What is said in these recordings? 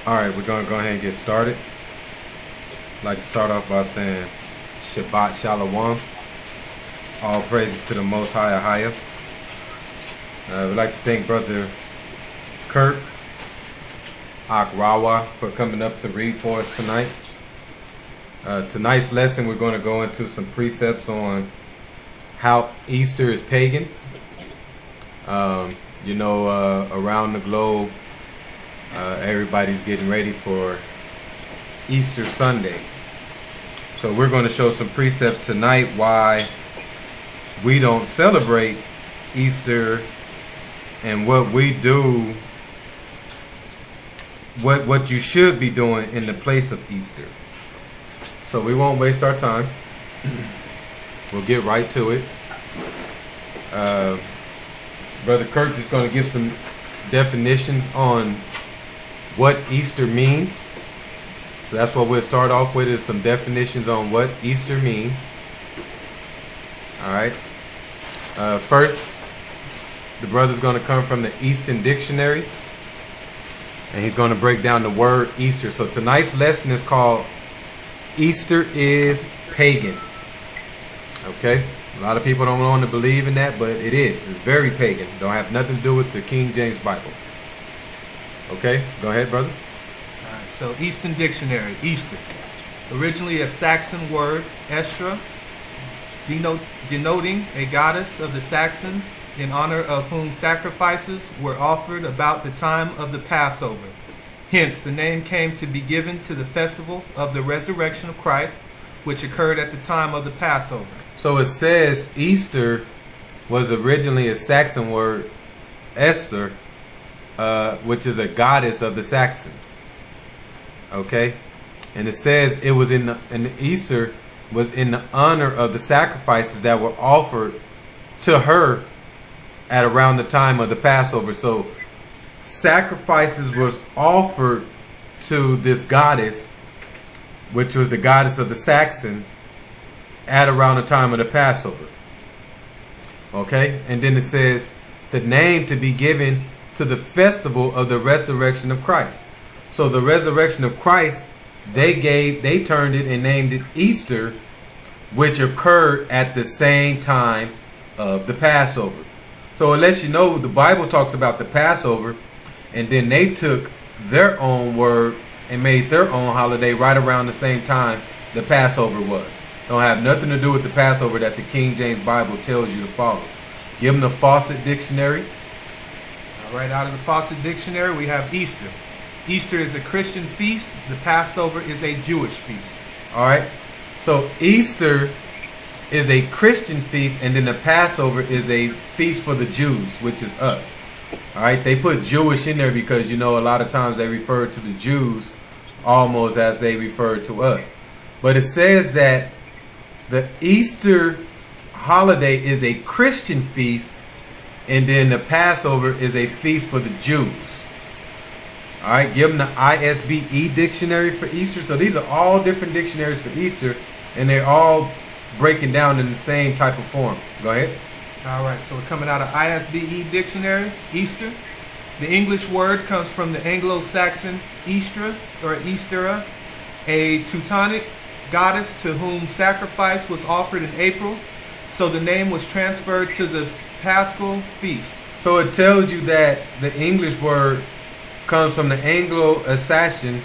All right, we're going to go ahead and get started. I'd like to start off by saying Shabbat Shalom. All praises to the Most High Ahaya. We'd like to thank Brother Kirk Akrawa for coming up to read for us tonight. Tonight's lesson, we're going to go into some precepts on how Easter is pagan. Around the globe, everybody's getting ready for Easter Sunday. So we're going to show some precepts tonight why we don't celebrate Easter and what we do, what you should be doing in the place of Easter. So we won't waste our time. We'll get right to it. Brother Kirk is going to give some definitions on what Easter means. So that's what we'll start off with, is some definitions on what Easter means. All right. First, the brother's going to come from the Eastern Dictionary, and he's going to break down the word Easter. So tonight's lesson is called Easter is Pagan. Okay? A lot of people don't want to believe in that, but it is. It's very pagan. Don't have nothing to do with the King James Bible. Okay? Go ahead, brother. All right, so Eastern Dictionary, Easter. Originally a Saxon word, Estra, denoting a goddess of the Saxons, in honor of whom sacrifices were offered about the time of the Passover. Hence, the name came to be given to the festival of the resurrection of Christ, which occurred at the time of the Passover. So it says Easter was originally a Saxon word, Esther, which is a goddess of the Saxons. Okay? And it says it was and Easter was in the honor of the sacrifices that were offered to her at around the time of the Passover. So sacrifices was offered to this goddess, which was the goddess of the Saxons, at around the time of the Passover. Okay? And then it says the name to be given to the festival of the resurrection of Christ. So the resurrection of Christ, they turned it and named it Easter, which occurred at the same time of the Passover. So it lets you know the Bible talks about the Passover, and then they took their own word and made their own holiday right around the same time the Passover was. Don't have nothing to do with the Passover that the King James Bible tells you to follow. Give them the Fawcett Dictionary. Right out of the Fawcett Dictionary, we have Easter. Easter is a Christian feast. The Passover is a Jewish feast. All right. So Easter is a Christian feast, and then the Passover is a feast for the Jews, which is us. All right. They put Jewish in there because, a lot of times they refer to the Jews almost as they refer to us. But it says that the Easter holiday is a Christian feast, and then the Passover is a feast for the Jews. All right, give them the ISBE dictionary for Easter. So these are all different dictionaries for Easter, and they're all breaking down in the same type of form. Go ahead. All right, so we're coming out of ISBE dictionary, Easter. The English word comes from the Anglo-Saxon Eastra or Eastera, a Teutonic goddess to whom sacrifice was offered in April. So the name was transferred to the Paschal feast. So it tells you that the English word comes from the Anglo-Saxon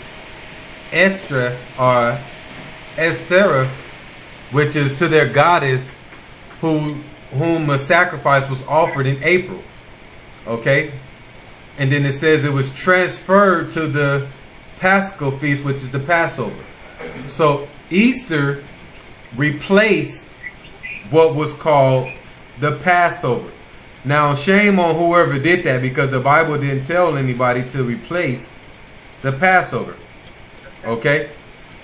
Estra or Estera, which is to their goddess whom a sacrifice was offered in April. Okay? And then it says it was transferred to the Paschal feast, which is the Passover. So Easter replaced what was called the Passover. Now, shame on whoever did that, because the Bible didn't tell anybody to replace the Passover. Okay?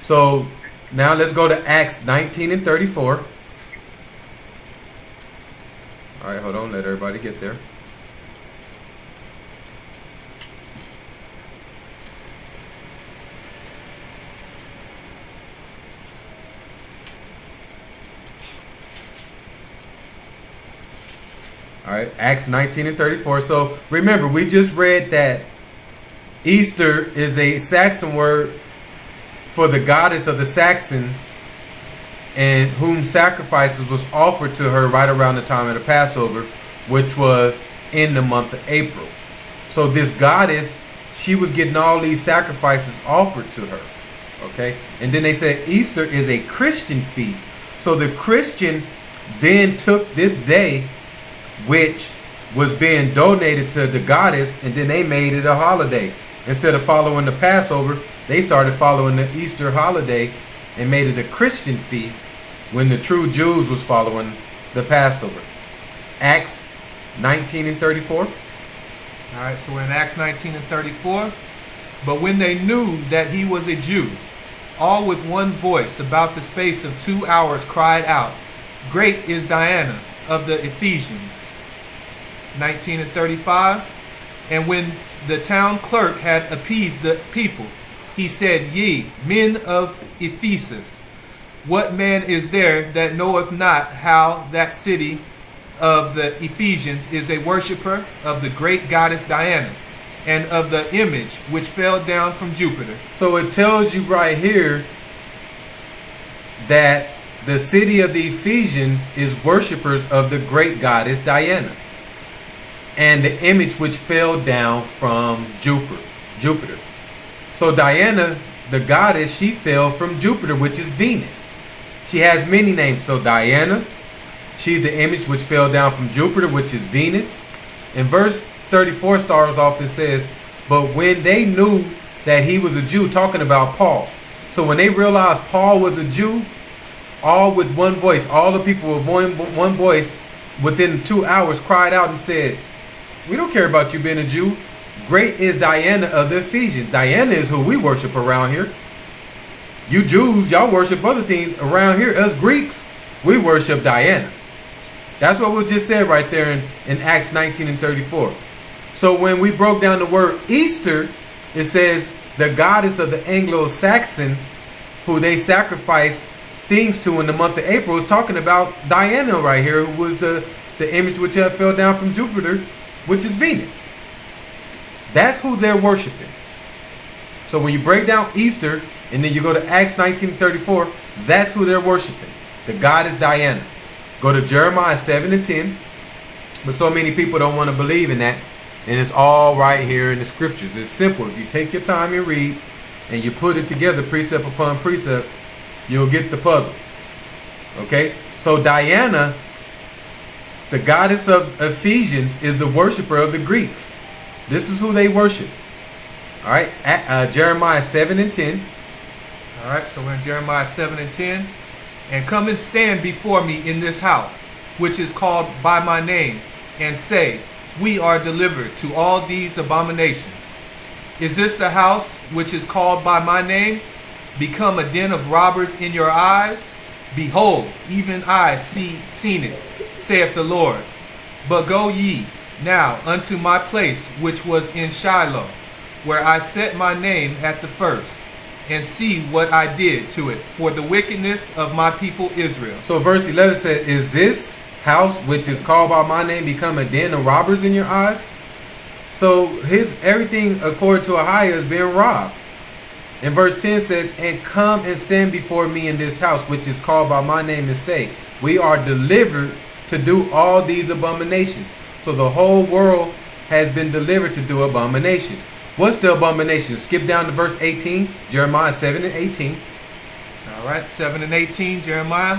So now let's go to Acts 19 and 34. All right, hold on. Let everybody get there. All right, Acts 19 and 34. So remember, we just read that Easter is a Saxon word for the goddess of the Saxons, and whom sacrifices was offered to her right around the time of the Passover, which was in the month of April. So this goddess, she was getting all these sacrifices offered to her. Okay, and then they said Easter is a Christian feast. So the Christians then took this day, which was being donated to the goddess, and then they made it a holiday. Instead of following the Passover, they started following the Easter holiday and made it a Christian feast when the true Jews was following the Passover. Acts 19 and 34. All right, so we're in Acts 19 and 34. But when they knew that he was a Jew, all with one voice about the space of 2 hours cried out, "Great is Diana of the Ephesians." 19 and 35. And when the town clerk had appeased the people, he said, "Ye men of Ephesus, what man is there that knoweth not how that city of the Ephesians is a worshipper of the great goddess Diana, and of the image which fell down from Jupiter?" So it tells you right here that the city of the Ephesians is worshipers of the great goddess Diana, and the image which fell down from Jupiter. So Diana, the goddess, she fell from Jupiter, which is Venus. She has many names. So Diana, she's the image which fell down from Jupiter, which is Venus. And verse 34 starts off and says, "But when they knew that he was a Jew," talking about Paul. So when they realized Paul was a Jew, all with one voice, all the people with one voice within 2 hours cried out and said, "We don't care about you being a Jew. Great is Diana of the Ephesians." Diana is who we worship around here. You Jews, y'all worship other things around here. Us Greeks, we worship Diana. That's what we just said right there in Acts 19 and 34. So when we broke down the word Easter, it says the goddess of the Anglo-Saxons, who they sacrifice things to in the month of April, is talking about Diana right here, who was the image which fell down from Jupiter, which is Venus. That's who they're worshiping. So when you break down Easter and then you go to Acts 19:34, that's who they're worshiping. The goddess Diana. Go to Jeremiah 7 and 10. But so many people don't want to believe in that. And it's all right here in the scriptures. It's simple. If you take your time and read and you put it together precept upon precept, you'll get the puzzle. Okay? So Diana, the goddess of Ephesians, is the worshiper of the Greeks. This is who they worship. All right? Jeremiah 7 and 10. All right, so we're in Jeremiah 7 and 10. "And come and stand before me in this house, which is called by my name, and say, We are delivered to all these abominations. Is this the house which is called by my name, become a den of robbers in your eyes? Behold, even I seen it, saith the Lord. But go ye now unto my place which was in Shiloh, where I set my name at the first, and see what I did to it for the wickedness of my people Israel." So verse 11 says, "Is this house which is called by my name become a den of robbers in your eyes?" So everything according to Ahia is being robbed. And verse 10 says, "And come and stand before me in this house which is called by my name, and say, We are delivered to do all these abominations." So the whole world has been delivered to do abominations. What's the abomination? Skip down to verse 18, Jeremiah 7 and 18. All right, 7 and 18, Jeremiah.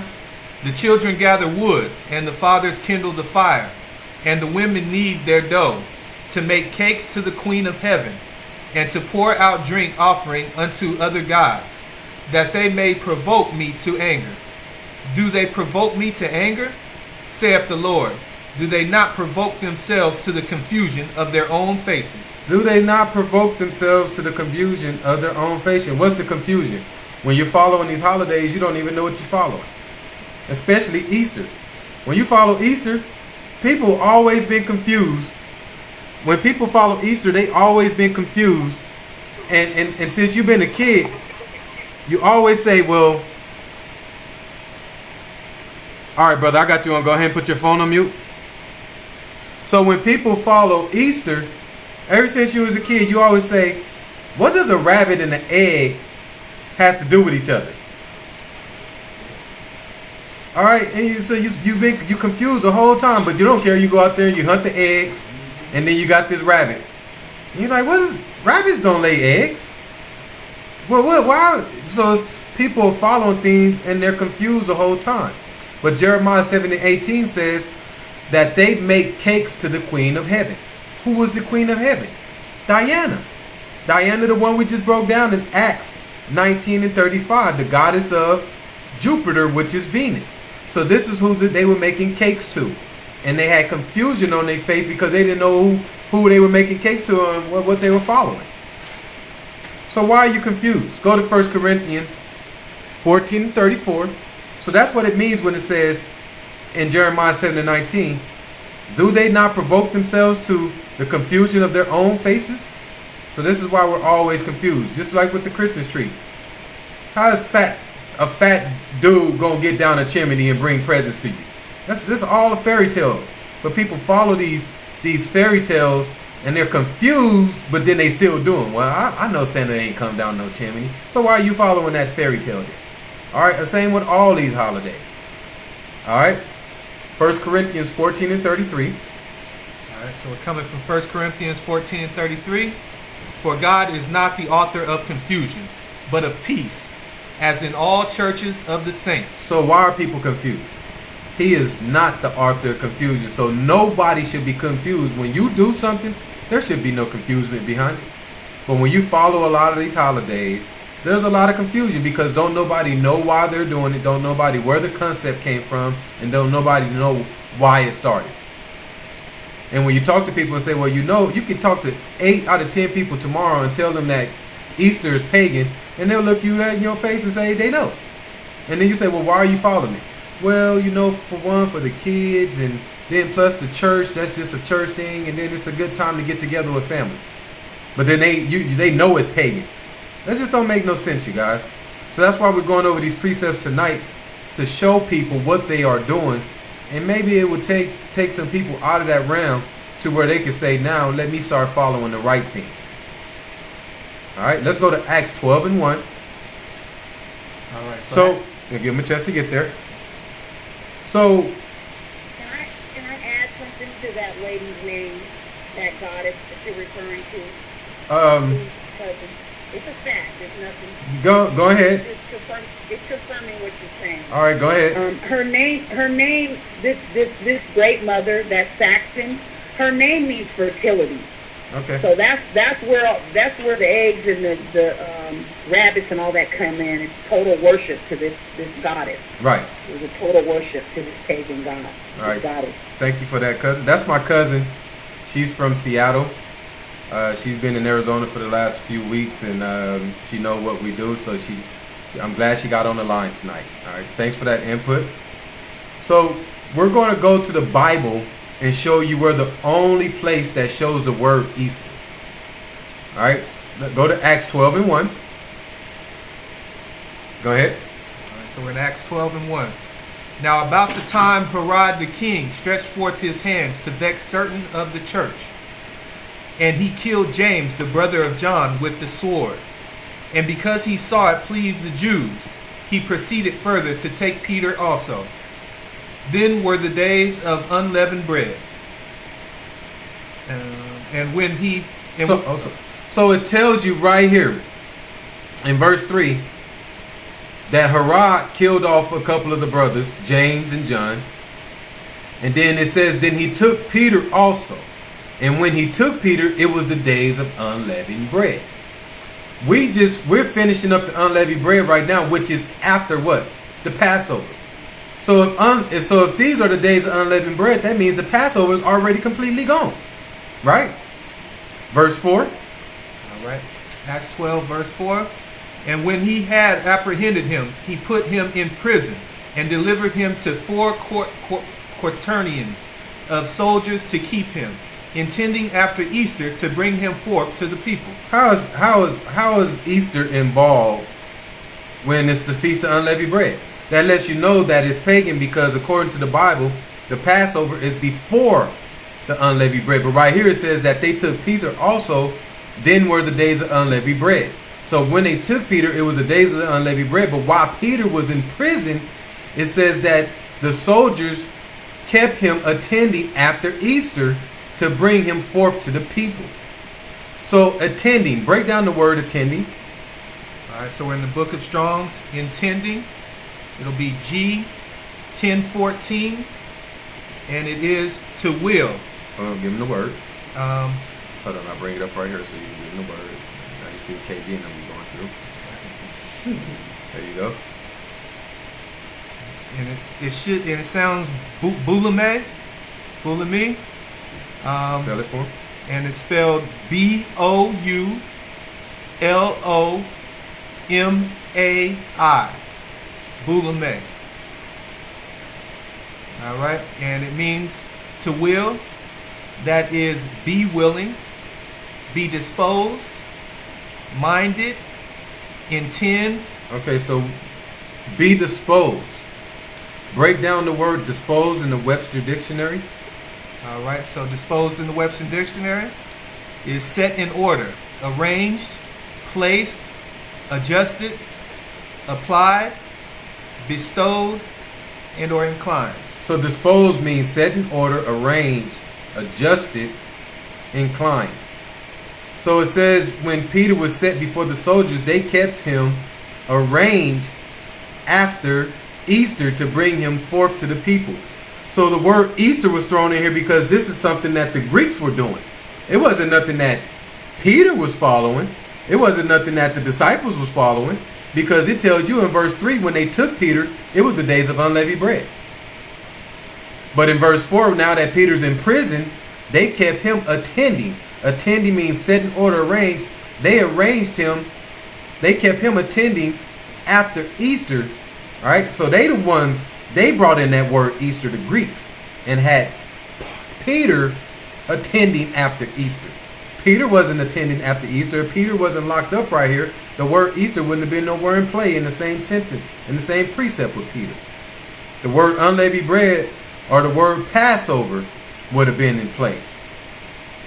"The children gather wood, and the fathers kindle the fire, and the women knead their dough, to make cakes to the queen of heaven, and to pour out drink offering unto other gods, that they may provoke me to anger. Do they provoke me to anger, saith the Lord? Do they not provoke themselves to the confusion of their own faces?" Do they not provoke themselves to the confusion of their own faces? What's the confusion? When you're following these holidays, you don't even know what you're following. Especially Easter. When you follow Easter, people always been confused. When people follow Easter, they always been confused. And since you've been a kid, you always say, well, all right, brother, I got you on. Go ahead and put your phone on mute. So when people follow Easter, ever since you was a kid, you always say, What does a rabbit and an egg have to do with each other? All right, and you confused the whole time, but you don't care. You go out there, you hunt the eggs, and then you got this rabbit. And you're like, what is? Rabbits don't lay eggs. Well, what? Why? So people are following things and they're confused the whole time. But Jeremiah 7:18 says that they make cakes to the Queen of Heaven. Who was the Queen of Heaven? Diana. Diana, the one we just broke down in Acts 19:35, the goddess of Jupiter, which is Venus. So this is who they were making cakes to. And they had confusion on their face because they didn't know who they were making cakes to and what they were following. So why are you confused? Go to 1 Corinthians 14:34. So that's what it means when it says in Jeremiah 7:19, do they not provoke themselves to the confusion of their own faces? So this is why we're always confused. Just like with the Christmas tree. How is a fat dude gonna get down a chimney and bring presents to you? This is all a fairy tale. But people follow these fairy tales and they're confused, but then they still do them. Well, I know Santa ain't come down no chimney. So why are you following that fairy tale then? All right, the same with all these holidays. All right, 1 Corinthians 14:33. All right, so we're coming from 1 Corinthians 14:33. For God is not the author of confusion, but of peace, as in all churches of the saints. So why are people confused? He is not the author of confusion. So nobody should be confused. When you do something, there should be no confusion behind it. But when you follow a lot of these holidays, there's a lot of confusion because don't nobody know why they're doing it, don't nobody where the concept came from, and don't nobody know why it started. And when you talk to people and say, well, you can talk to 8 out of 10 people tomorrow and tell them that Easter is pagan, and they'll look you in your face and say they know. And then you say, well, why are you following me? Well, for one, for the kids, and then plus the church, that's just a church thing, and then it's a good time to get together with family. But then they know it's pagan. That just don't make no sense, you guys. So that's why we're going over these precepts tonight to show people what they are doing, and maybe it would take some people out of that realm to where they can say, now let me start following the right thing. All right, let's go to Acts 12:1. All right. So give them a chance to get there. So, can I add something to that lady's name, that goddess that you're referring to? Because it's a fact. There's nothing. Go ahead. It's confirming what you're saying. All right, go ahead. Her name. This great mother, that Saxon. Her name means fertility. Okay. So that's where the eggs and the rabbits and all that come in. It's total worship to this goddess. Right. It's a total worship to this pagan god. All right. Goddess. Thank you for that, cousin. That's my cousin. She's from Seattle. She's been in Arizona for the last few weeks, and she know what we do. So I'm glad she got on the line tonight. All right. Thanks for that input. So we're going to go to the Bible and show you where the only place that shows the word Easter. All right. Go to Acts 12:1. Go ahead. All right, so we're in Acts 12:1. Now about the time Herod the king stretched forth his hands to vex certain of the church, and he killed James, the brother of John, with the sword. And because he saw it pleased the Jews, he proceeded further to take Peter also. Then were the days of unleavened bread. And when he... So it tells you right here in verse 3 that Herod killed off a couple of the brothers, James and John. And then it says, then he took Peter also. And when he took Peter, it was the days of unleavened bread. We're finishing up the unleavened bread right now, which is after what? The Passover. So if these are the days of unleavened bread, that means the Passover is already completely gone. Right? Verse 4. All right. Acts 12, verse 4. And when he had apprehended him, he put him in prison and delivered him to 4 quaternions of soldiers to keep him, intending after Easter to bring him forth to the people. How is Easter involved when it's the Feast of Unleavened Bread? That lets you know that it's pagan because according to the Bible, the Passover is before the unleavened bread. But right here it says that they took Peter also then were the days of unleavened bread. So when they took Peter, it was the days of the unleavened bread. But while Peter was in prison, it says that the soldiers kept him attending after Easter to bring him forth to the people. So attending, break down the word attending. All right, so we're in the book of Strong's, intending. It'll be G 1014, and it is to will. Oh, give him the word. Um, Hold on, I'll bring it up right here so you can give him the word. Now you see what KG and them be going through. There you go. and it sounds boulame. Spell it for him. And it's spelled Boulomai. Boulame. All right, and it means to will. That is, be willing, be disposed, minded, intend. Okay, so be disposed. Break down the word disposed in the Webster Dictionary. All right, so disposed in the Webster Dictionary is set in order, arranged, placed, adjusted, applied, bestowed, and or inclined. So disposed means set in order, arranged, adjusted, inclined. So it says when Peter was set before the soldiers, they kept him arranged after Easter to bring him forth to the people. So the word Easter was thrown in here because this is something that the Greeks were doing. It wasn't nothing that Peter was following. It wasn't nothing that the disciples was following, because it tells you in verse 3 when they took Peter, it was the days of unleavened bread. But in verse 4, now that Peter's in prison, they kept him attending. Attending means set in order, arranged. They arranged him. They kept him attending after Easter. All right. So they brought in that word Easter, the Greeks, and had Peter attending after Easter. Peter wasn't attending after Easter. Peter wasn't locked up right here. The word Easter wouldn't have been nowhere in play in the same sentence, in the same precept with Peter. The word unleavened bread or the word Passover would have been in place.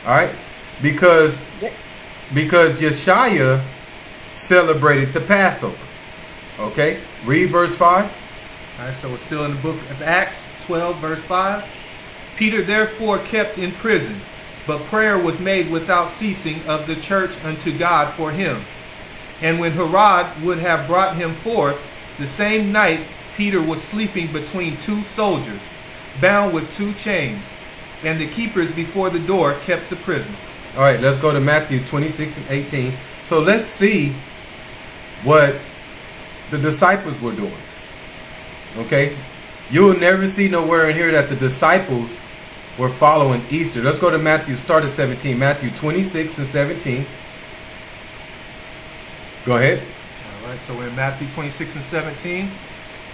All right? Because Yeshua celebrated the Passover. Okay? Read verse 5. All right, so we're still in the book of Acts 12, verse 5. Peter therefore kept in prison, but prayer was made without ceasing of the church unto God for him. And when Herod would have brought him forth, the same night Peter was sleeping between two soldiers, bound with two chains, and the keepers before the door kept the prison. All right, let's go to Matthew 26 and 18. So let's see what the disciples were doing. Okay? You will never see nowhere in here that the disciples were following Easter. Let's go to Matthew, start at 17. Matthew 26 and 17. Go ahead. All right, so we're in Matthew 26 and 17.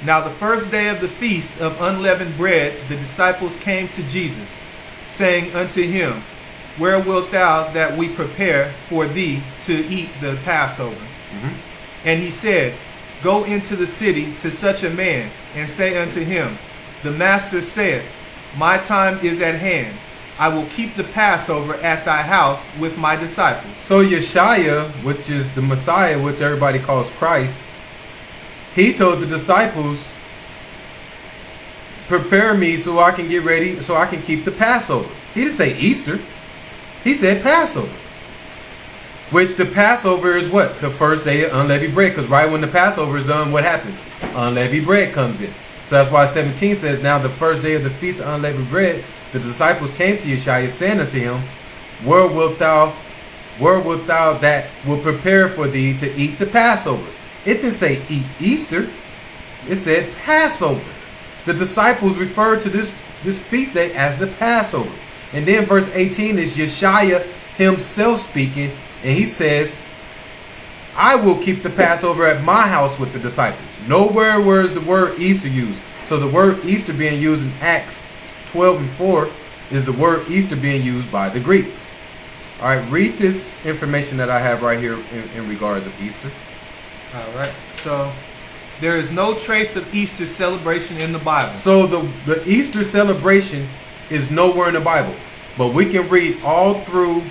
Now the first day of the feast of unleavened bread, the disciples came to Jesus, saying unto him, Where wilt thou that we prepare for thee to eat the Passover? Mm-hmm. And he said, Go into the city to such a man, and say unto him, The master saith, My time is at hand. I will keep the Passover at thy house with my disciples. So Yeshua, which is the Messiah, which everybody calls Christ, he told the disciples, prepare me so I can get ready, so I can keep the Passover. He didn't say Easter. He said Passover. Which the Passover is what? The first day of unleavened bread. Because right when the Passover is done, what happens? Unleavened bread comes in. So that's why 17 says, Now the first day of the feast of unleavened bread, the disciples came to Yeshua, saying unto him, Where wilt thou that will prepare for thee to eat the Passover? It didn't say eat Easter. It said Passover. The disciples referred to this feast day as the Passover. And then verse 18 is Yeshua himself speaking. And he says, I will keep the Passover at my house with the disciples. Nowhere is the word Easter used. So the word Easter being used in Acts 12 and 4 is the word Easter being used by the Greeks. All right, read this information that I have right here in regards of Easter. All right, so there is no trace of Easter celebration in the Bible. So the Easter celebration is nowhere in the Bible. But we can read all through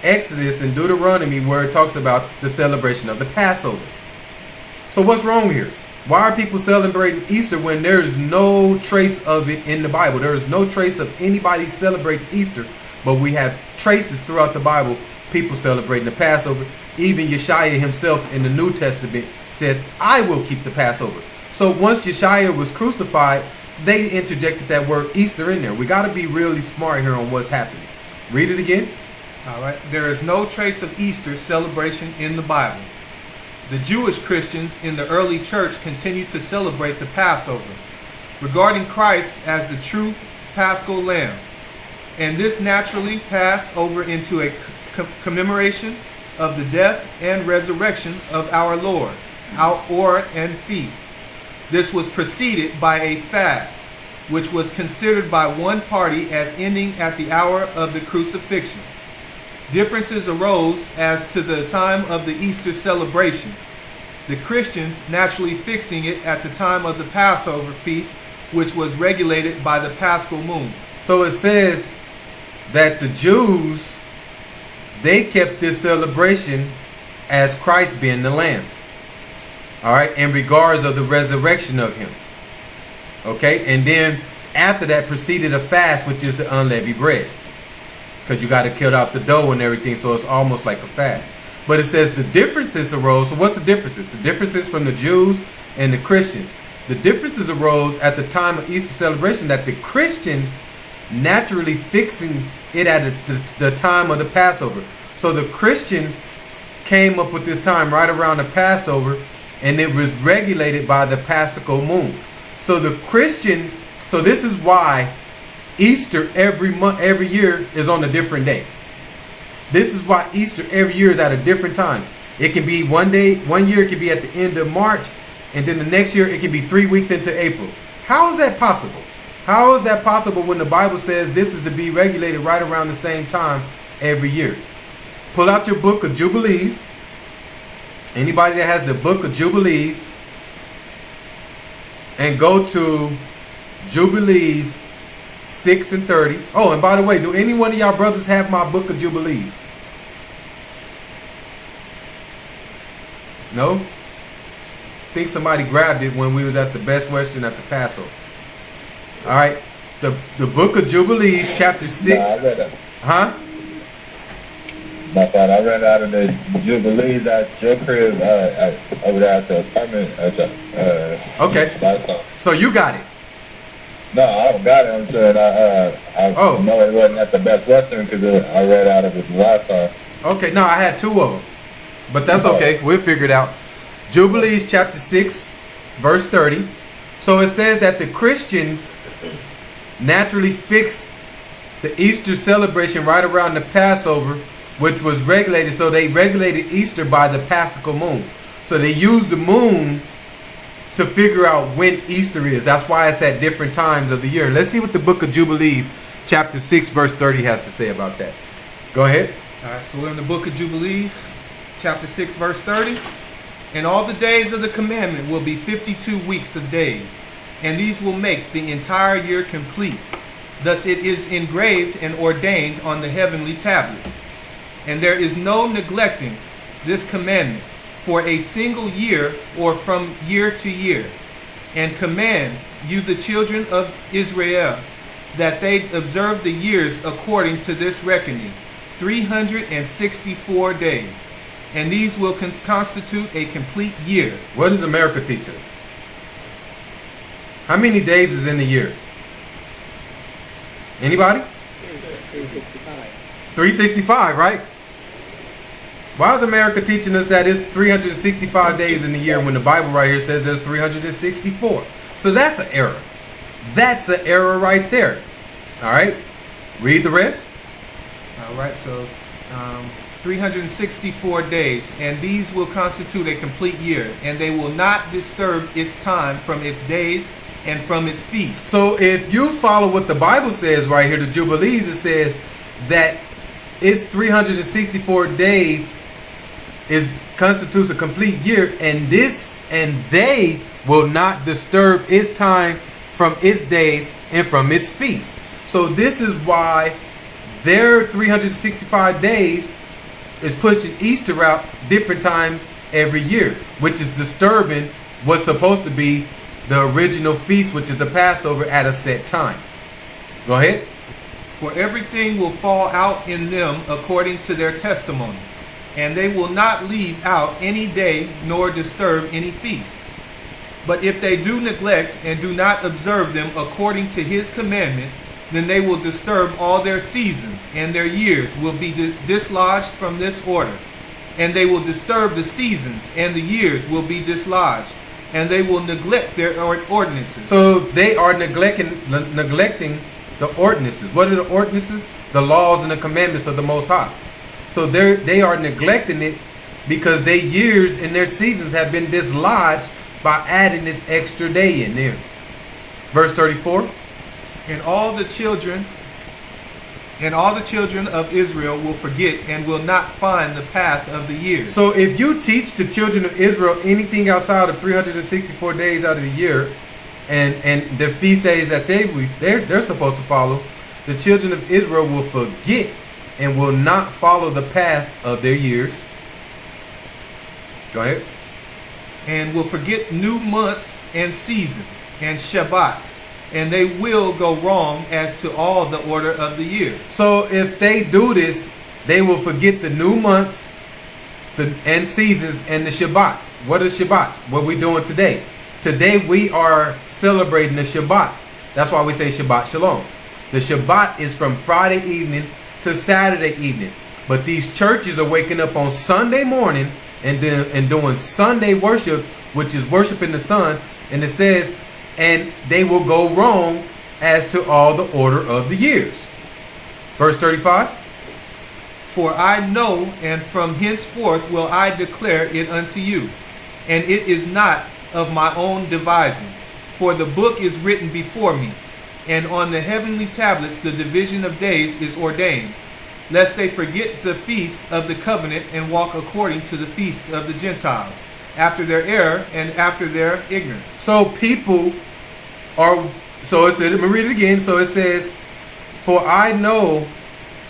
Exodus and Deuteronomy where it talks about the celebration of the Passover. So what's wrong here? Why are people celebrating Easter when there is no trace of it in the Bible? There is no trace of anybody celebrating Easter, but we have traces throughout the Bible, people celebrating the Passover. Even Yeshua himself in the New Testament says, I will keep the Passover. So once Yeshua was crucified, they interjected that word Easter in there. We got to be really smart here on what's happening. Read it again. All right. There is no trace of Easter celebration in the Bible. The Jewish Christians in the early church continued to celebrate the Passover, regarding Christ as the true Paschal Lamb. And this naturally passed over into a commemoration of the death and resurrection of our Lord, and feast. This was preceded by a fast, which was considered by one party as ending at the hour of the crucifixion. Differences arose as to the time of the Easter celebration, the Christians naturally fixing it at the time of the Passover feast, which was regulated by the Paschal moon. So it says that the Jews, they kept this celebration as Christ being the Lamb. All right, in regards of the resurrection of him. Okay, and then after that proceeded a fast, which is the unleavened bread. Because you got to kill out the dough and everything, so it's almost like a fast. But it says the differences arose. So what's the differences? The differences from the Jews and the Christians. The differences arose at the time of Easter celebration that the Christians naturally fixing it at the time of the Passover. So the Christians came up with this time right around the Passover, and it was regulated by the Paschal moon. So the Christians, so this is why Easter every year is on a different day. This is why Easter every year is at a different time. It can be one year it can be at the end of March, and then the next year it can be 3 weeks into April. How is that possible? How is that possible when the Bible says this is to be regulated right around the same time every year? Pull out your book of Jubilees. Anybody that has the book of Jubilees, and go to Jubilees 6 and 30. Oh, and by the way, do any one of y'all brothers have my book of Jubilees? No? I think somebody grabbed it when we was at the Best Western at the Passover. All right. The book of Jubilees, chapter 6. No, I read it. Huh? My fault. I ran out of the Jubilees at your crib over there at the apartment. Okay. So you got it. No, I don't got it. I'm saying I know it wasn't at the Best Western because I read out of it the last time. Okay, no, I had 2 of them. But that's okay. We'll figure it out. Jubilees chapter 6, verse 30. So it says that the Christians naturally fixed the Easter celebration right around the Passover, which was regulated. So they regulated Easter by the Paschal moon. So they used the moon to figure out when Easter is. That's why it's at different times of the year. Let's see what the book of Jubilees, chapter 6, verse 30 has to say about that. Go ahead. All right, so we're in the book of Jubilees, chapter 6, verse 30. And all the days of the commandment will be 52 weeks of days, and these will make the entire year complete. Thus it is engraved and ordained on the heavenly tablets. And there is no neglecting this commandment for a single year or from year to year. And command you the children of Israel that they observe the years according to this reckoning, 364 days. And these will constitute a complete year. What does America teach us? How many days is in the year? Anybody? 365, right? Why is America teaching us that it's 365 days in the year when the Bible right here says there's 364? So that's an error. That's an error right there. All right. Read the rest. All right. So 364 days, and these will constitute a complete year, and they will not disturb its time from its days and from its feasts. So if you follow what the Bible says right here, the Jubilees, it says that it's 364 days constitutes a complete year, and they will not disturb its time from its days and from its feasts. So this is why their 365 days is pushing Easter out different times every year, which is disturbing what's supposed to be the original feast, which is the Passover, at a set time. Go ahead. For everything will fall out in them according to their testimony, and they will not leave out any day nor disturb any feasts. But if they do neglect and do not observe them according to his commandment, then they will disturb all their seasons, and their years will be dislodged from this order. And they will disturb the seasons, and the years will be dislodged, and they will neglect their ordinances. So they are neglecting the ordinances. What are the ordinances? The laws and the commandments of the Most High. So they are neglecting it because their years and their seasons have been dislodged by adding this extra day in there. Verse 34. And all the children of Israel will forget and will not find the path of the years. So if you teach the children of Israel anything outside of 364 days out of the year, and the feast days that they're supposed to follow, the children of Israel will forget and will not follow the path of their years. Go ahead. And will forget new months and seasons and Shabbats, and they will go wrong as to all the order of the years. So if they do this, they will forget the new months and seasons and the Shabbats. What is Shabbats? What we're doing today. Today we are celebrating the Shabbat. That's why we say Shabbat Shalom. The Shabbat is from Friday evening to Saturday evening. But these churches are waking up on Sunday morning and doing Sunday worship, which is worshiping the sun. And it says, and they will go wrong as to all the order of the years. Verse 35. For I know, and from henceforth will I declare it unto you, and it is not of my own devising. For the book is written before me, and on the heavenly tablets the division of days is ordained, lest they forget the feast of the covenant and walk according to the feast of the Gentiles, after their error and after their ignorance. So people are, so it said, let me read it again. So it says, for I know,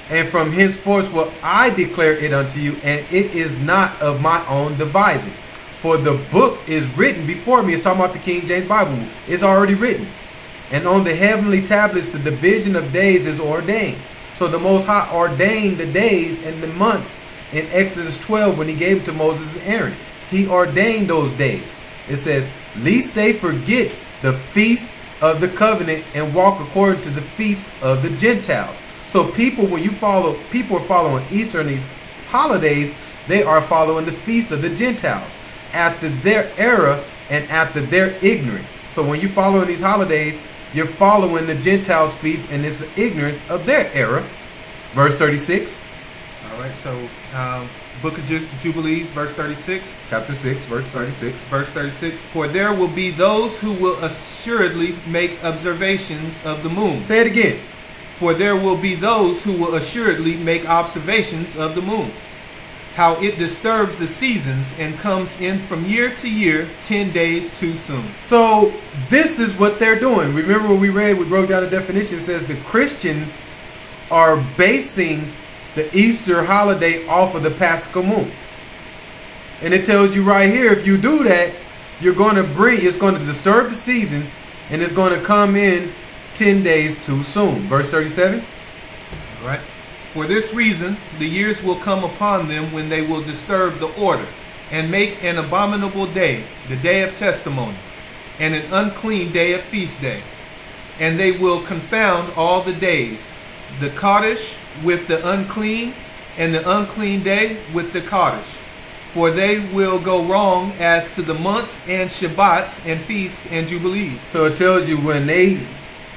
and from henceforth will I declare it unto you, and it is not of my own devising. For the book is written before me. It's talking about the King James Bible. It's already written. And on the heavenly tablets, the division of days is ordained. So the Most High ordained the days and the months in Exodus 12 when he gave it to Moses and Aaron. He ordained those days. It says, lest they forget the feast of the covenant and walk according to the feast of the Gentiles. So people, when you follow, people are following Easter and these holidays, they are following the feast of the Gentiles after their era and after their ignorance. So when you follow these holidays, you're following the Gentiles' feast, and it's ignorance of their era. Verse 36. All right, so Book of Jubilees, verse 36. Chapter 6, verse 36. Verse 36. For there will be those who will assuredly make observations of the moon. Say it again. For there will be those who will assuredly make observations of the moon, how it disturbs the seasons and comes in from year to year 10 days too soon. So this is what they're doing. Remember what we read? We broke down the definition. It says the Christians are basing the Easter holiday off of the Paschal moon. And it tells you right here, if you do that, it's going to disturb the seasons, and it's going to come in 10 days too soon. Verse 37. All right. For this reason, the years will come upon them when they will disturb the order, and make an abominable day, the day of testimony, and an unclean day of feast day. And they will confound all the days, the Kaddish with the unclean, and the unclean day with the Kaddish. For they will go wrong as to the months and Shabbats and feasts and jubilees. So it tells you when they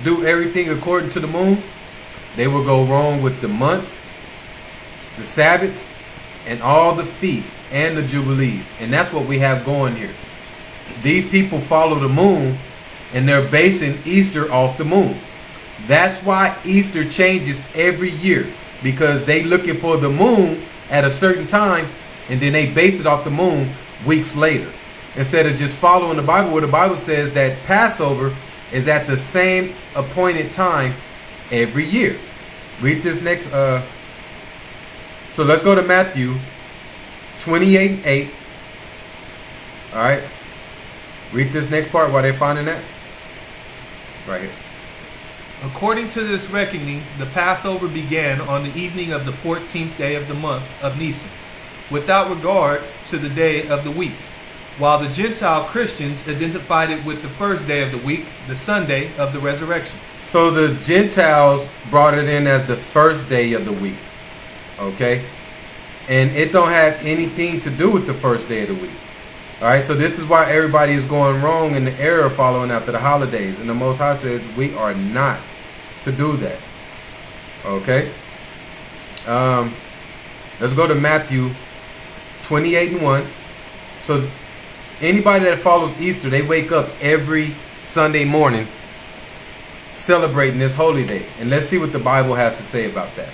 do everything according to the moon, they will go wrong with the months, the Sabbaths, and all the feasts and the jubilees. And that's what we have going here. These people follow the moon, and they're basing Easter off the moon. That's why Easter changes every year, because they looking for the moon at a certain time, and then they base it off the moon weeks later, instead of just following the Bible, where the Bible says that Passover is at the same appointed time every year. Read this next So let's go to Matthew 28:8. All right. Read this next part while they're finding that. Right here. According to this reckoning, the Passover began on the evening of the 14th day of the month of Nisan, without regard to the day of the week, while the Gentile Christians identified it with the first day of the week, the Sunday of the resurrection. So the Gentiles brought it in as the first day of the week. Okay? And it don't have anything to do with the first day of the week. All right, so this is why everybody is going wrong in the error following after the holidays. And the Most High says we are not to do that. Okay? Let's go to Matthew 28:1. So anybody that follows Easter, they wake up every Sunday morning celebrating this holy day. And let's see what the Bible has to say about that.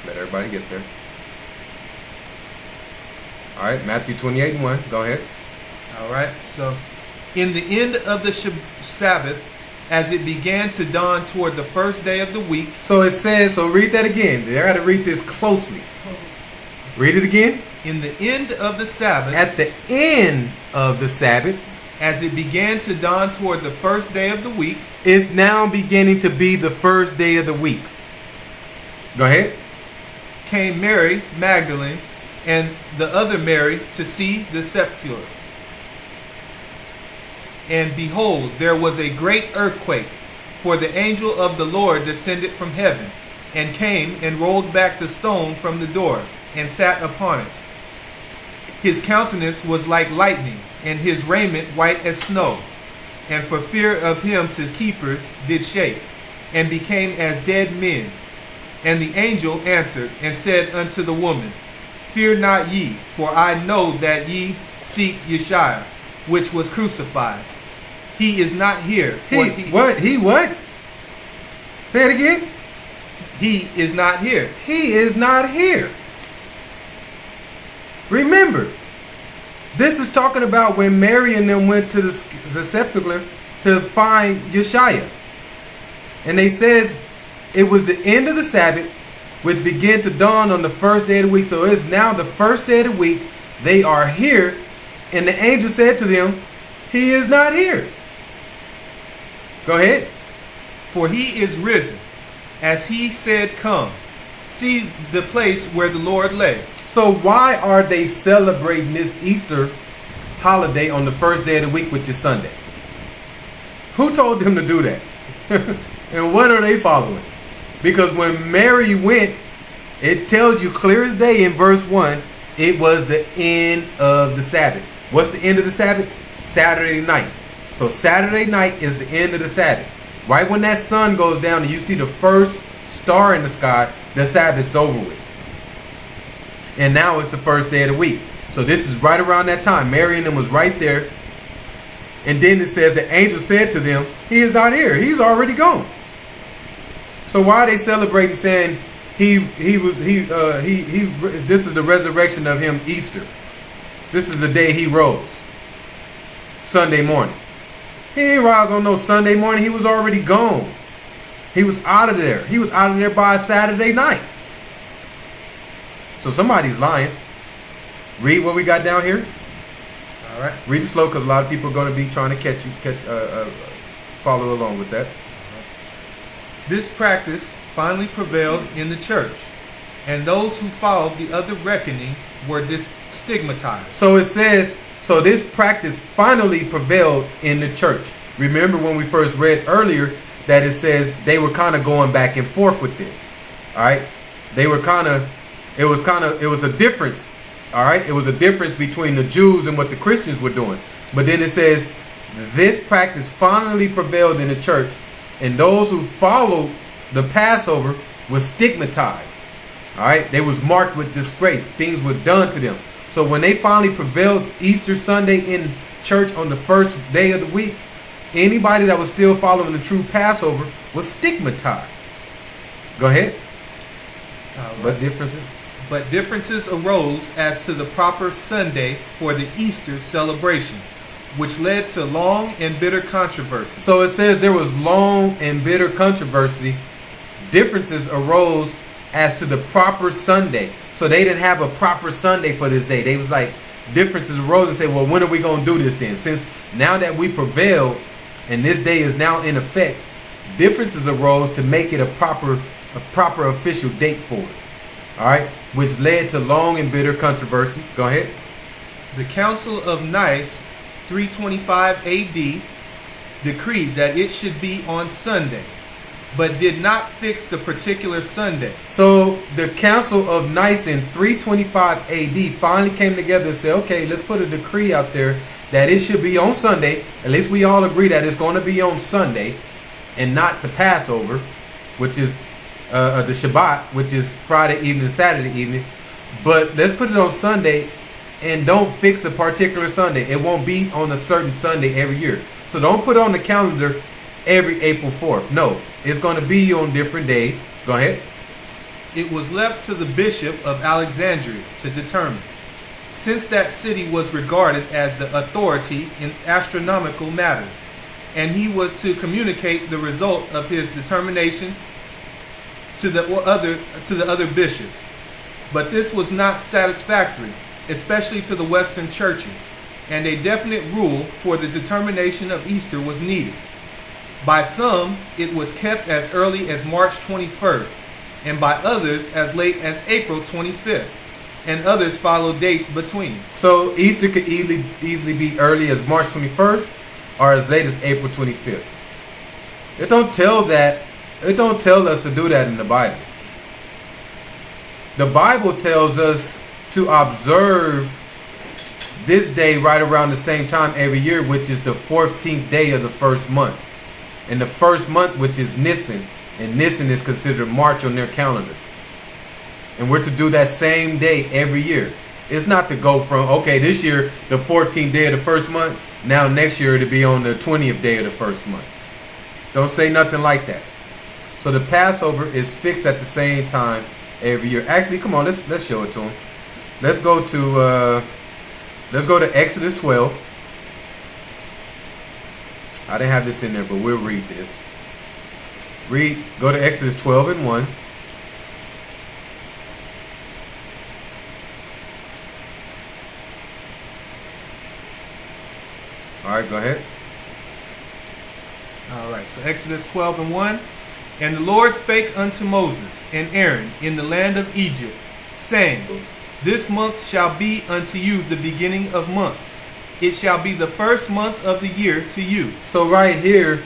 Let everybody get there. All right, Matthew 28:1. Go ahead. All right, so in the end of the Sabbath, as it began to dawn toward the first day of the week. So it says, so read that again. I got to read this closely. Read it again. In the end of the Sabbath. At the end of the Sabbath. As it began to dawn toward the first day of the week. It's now beginning to be the first day of the week. Go ahead. Came Mary Magdalene and the other Mary to see the sepulchre. And behold, there was a great earthquake, for the angel of the Lord descended from heaven, and came and rolled back the stone from the door, and sat upon it. His countenance was like lightning, and his raiment white as snow. And for fear of him the keepers did shake, and became as dead men. And the angel answered and said unto the woman, Fear not ye, for I know that ye seek Yeshua, which was crucified. He is not here. What? He what? Say it again. He is not here. He is not here. Remember, this is talking about when Mary and them went to the sepulchre to find Yeshua. And they says it was the end of the Sabbath, which began to dawn on the first day of the week. So it's now the first day of the week. They are here. And the angel said to them, He is not here. Go ahead. For he is risen, as he said, Come, see the place where the Lord lay. So why are they celebrating this Easter holiday on the first day of the week, which is Sunday? Who told them to do that? And what are they following? Because when Mary went, it tells you clear as day in verse 1, it was the end of the Sabbath. What's the end of the Sabbath? Saturday night. So Saturday night is the end of the Sabbath. Right when that sun goes down and you see the first star in the sky, the Sabbath's over with. And now it's the first day of the week. So this is right around that time. Mary and them was right there. And then it says the angel said to them, He is not here. He's already gone. So why are they celebrating saying this is the resurrection of him, Easter. This is the day he rose. Sunday morning. He ain't rise on no Sunday morning. He was already gone. He was out of there. He was out of there by Saturday night. So somebody's lying. Read what we got down here. All right. Read it slow because a lot of people are going to be trying to follow along with that. This practice finally prevailed in the church, and those who followed the other reckoning were stigmatized. So it says, so this practice finally prevailed in the church. Remember when we first read earlier that it says they were kind of going back and forth with this. All right. They were it was a difference. All right. It was a difference between the Jews and what the Christians were doing. But then it says this practice finally prevailed in the church, and those who followed the Passover were stigmatized. All right. They was marked with disgrace. Things were done to them. So when they finally prevailed Easter Sunday in church on the first day of the week, anybody that was still following the true Passover was stigmatized. Go ahead. What differences? But differences arose as to the proper Sunday for the Easter celebration, which led to long and bitter controversy. So it says there was long and bitter controversy. differences arose as to the proper Sunday. So they didn't have a proper Sunday for this day. They was like, differences arose and say, well, when are we going to do this then? Since now that we prevailed and this day is now in effect, differences arose to make it a proper official date for it. All right, which led to long and bitter controversy. Go ahead. The Council of Nice, 325 AD, decreed that it should be on Sunday, but did not fix the particular Sunday. So the Council of Nice in 325 AD finally came together and said, okay, let's put a decree out there that it should be on Sunday. At least we all agree that it's going to be on Sunday and not the Passover, which is the Shabbat, which is Friday evening, Saturday evening. But let's put it on Sunday and don't fix a particular Sunday. It won't be on a certain Sunday every year. So don't put it on the calendar every April 4th. No, it's going to be on different days. Go ahead. It was left to the Bishop of Alexandria to determine, since that city was regarded as the authority in astronomical matters, and he was to communicate the result of his determination to the other bishops. But this was not satisfactory, especially to the Western churches, and a definite rule for the determination of Easter was needed. By some, it was kept as early as March 21st, and by others as late as April 25th, and others followed dates between. So Easter could easily be early as March 21st or as late as April 25th. It don't tell us to do that in the Bible. The Bible tells us to observe this day right around the same time every year, which is the 14th day of the first month. And the first month, which is Nisan, and Nisan is considered March on their calendar. And we're to do that same day every year. It's not to go from, okay, this year, the 14th day of the first month, now next year it'll be on the 20th day of the first month. Don't say nothing like that. So the Passover is fixed at the same time every year. Actually, come on, let's show it to them. Let's go to Exodus 12. I didn't have this in there, but we'll read this. Go to Exodus 12 and 1. All right, go ahead. All right, so Exodus 12 and 1. And the Lord spake unto Moses and Aaron in the land of Egypt, saying, This month shall be unto you the beginning of months. It shall be the first month of the year to you. So right here,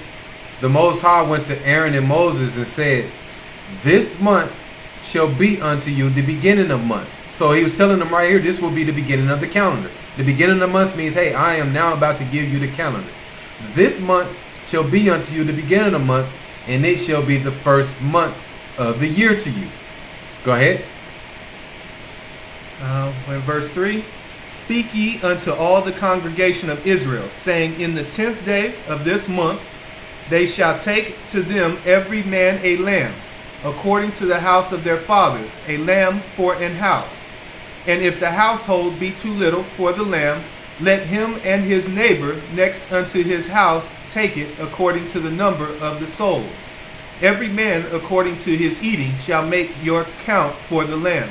the Most High went to Aaron and Moses and said, this month shall be unto you the beginning of months. So he was telling them right here, this will be the beginning of the calendar. The beginning of months means, hey, I am now about to give you the calendar. This month shall be unto you the beginning of months, and it shall be the first month of the year to you. Go ahead. In verse 3, Speak ye unto all the congregation of Israel, saying, In the 10th day of this month they shall take to them every man a lamb, according to the house of their fathers, a lamb for an house. And if the household be too little for the lamb, let him and his neighbor next unto his house take it according to the number of the souls. Every man according to his eating shall make your count for the lamb.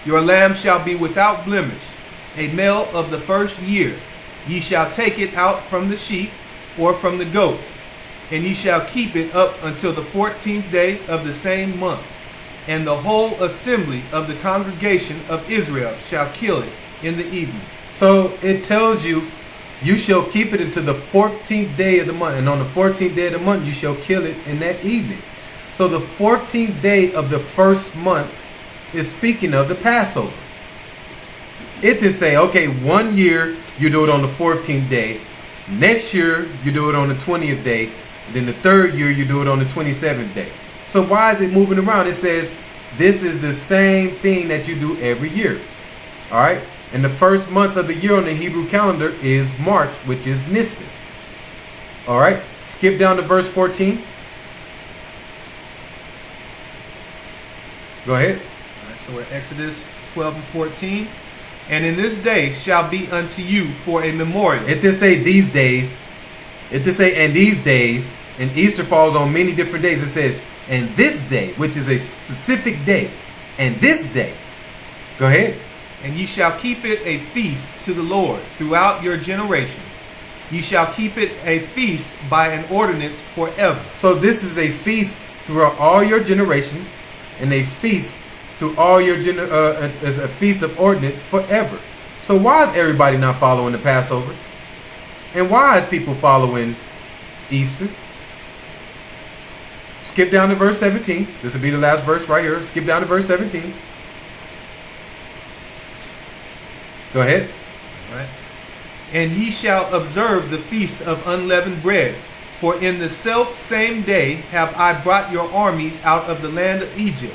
Your lamb shall be without blemish, a male of the first year. Ye shall take it out from the sheep or from the goats, and ye shall keep it up until the 14th day of the same month. And the whole assembly of the congregation of Israel shall kill it in the evening. So it tells you, you shall keep it until the 14th day of the month. And on the 14th day of the month, you shall kill it in that evening. So the 14th day of the first month is speaking of the Passover. It did say, okay, 1 year you do it on the 14th day. Next year you do it on the 20th day. Then the third year you do it on the 27th day. So why is it moving around? It says this is the same thing that you do every year. All right. And the first month of the year on the Hebrew calendar is March, which is Nisan. All right. Skip down to verse 14. Go ahead. All right, so we're Exodus 12 and 14. And in this day shall be unto you for a memorial. It did say these days. It did say and these days. And Easter falls on many different days. It says, and this day, which is a specific day, and this day. Go ahead. And ye shall keep it a feast to the Lord throughout your generations. Ye shall keep it a feast by an ordinance forever. So this is a feast throughout all your generations, and a feast through all your as a feast of ordinance forever. So why is everybody not following the Passover? And why is people following Easter? Skip down to verse 17. This will be the last verse right here. Skip down to verse 17. Go ahead. All right. And ye shall observe the feast of unleavened bread. For in the self same day have I brought your armies out of the land of Egypt.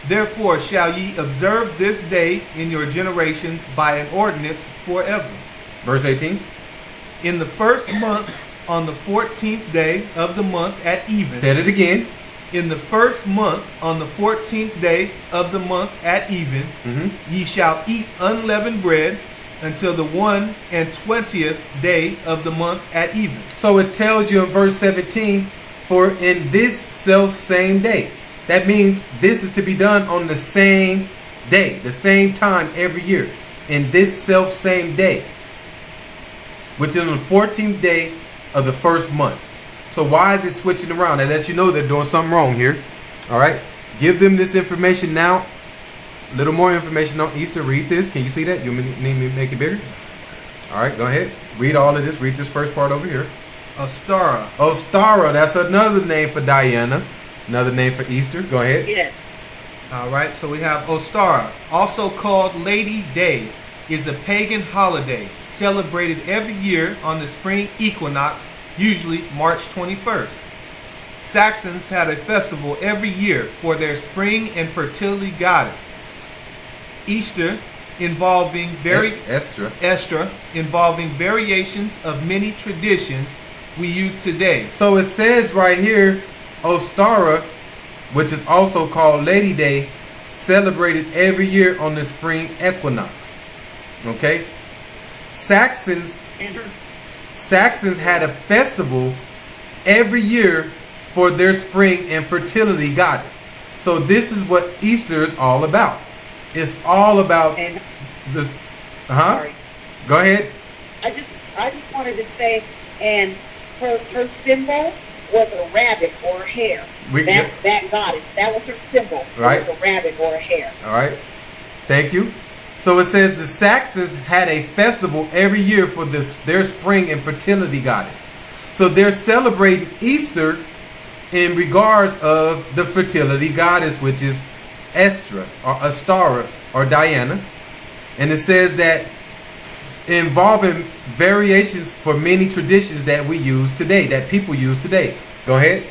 Therefore shall ye observe this day in your generations by an ordinance forever. Verse 18. In the first month, on the 14th day of the month at even. Said it again. In the first month, on the 14th day of the month at even, ye shall eat unleavened bread until the 21st day of the month at even. So it tells you in verse 17, for in this self same day. That means this is to be done on the same day, the same time every year. In this self same day, which is on the 14th day of the first month. So why is it switching around? That lets you know they're doing something wrong here. All right. Give them this information now. A little more information on Easter. Read this. Can you see that? You need me to make it bigger? All right. Go ahead. Read all of this. Read this first part over here. Ostara. Ostara. That's another name for Diana. Another name for Easter. Go ahead. Yes. All right. So we have Ostara, also called Lady Day, is a pagan holiday celebrated every year on the spring equinox, usually March 21st. Saxons had a festival every year for their spring and fertility goddess. Easter involving Estra involving variations of many traditions we use today. So it says right here, Ostara, which is also called Lady Day, celebrated every year on the spring equinox. Okay? Saxons had a festival every year for their spring and fertility goddess. So this is what Easter is all about. It's all about this. Sorry. Go ahead. I just wanted to say, and her symbol was a rabbit or a hare. That goddess, that was her symbol. Right. It was a rabbit or a hare. All right. Thank you. So it says the Saxons had a festival every year for their spring and fertility goddess. So they're celebrating Easter in regards of the fertility goddess, which is Estra or Ostara or Diana. And it says that involving variations for many traditions that we use today, that people use today. Go ahead.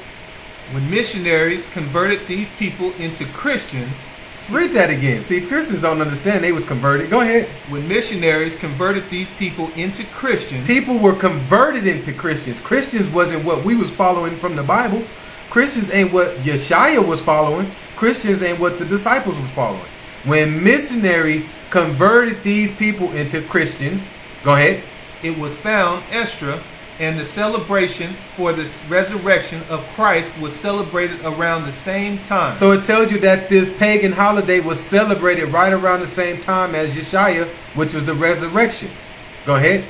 When missionaries converted these people into Christians. Let's read that again. See, Christians don't understand they was converted. Go ahead. When missionaries converted these people into Christians. People were converted into Christians. Christians wasn't what we was following from the Bible. Christians ain't what Yeshua was following. Christians ain't what the disciples was following. When missionaries converted these people into Christians, go ahead. It was found Estra, and the celebration for the resurrection of Christ was celebrated around the same time. So it tells you that this pagan holiday was celebrated right around the same time as Yeshua, which was the resurrection. Go ahead.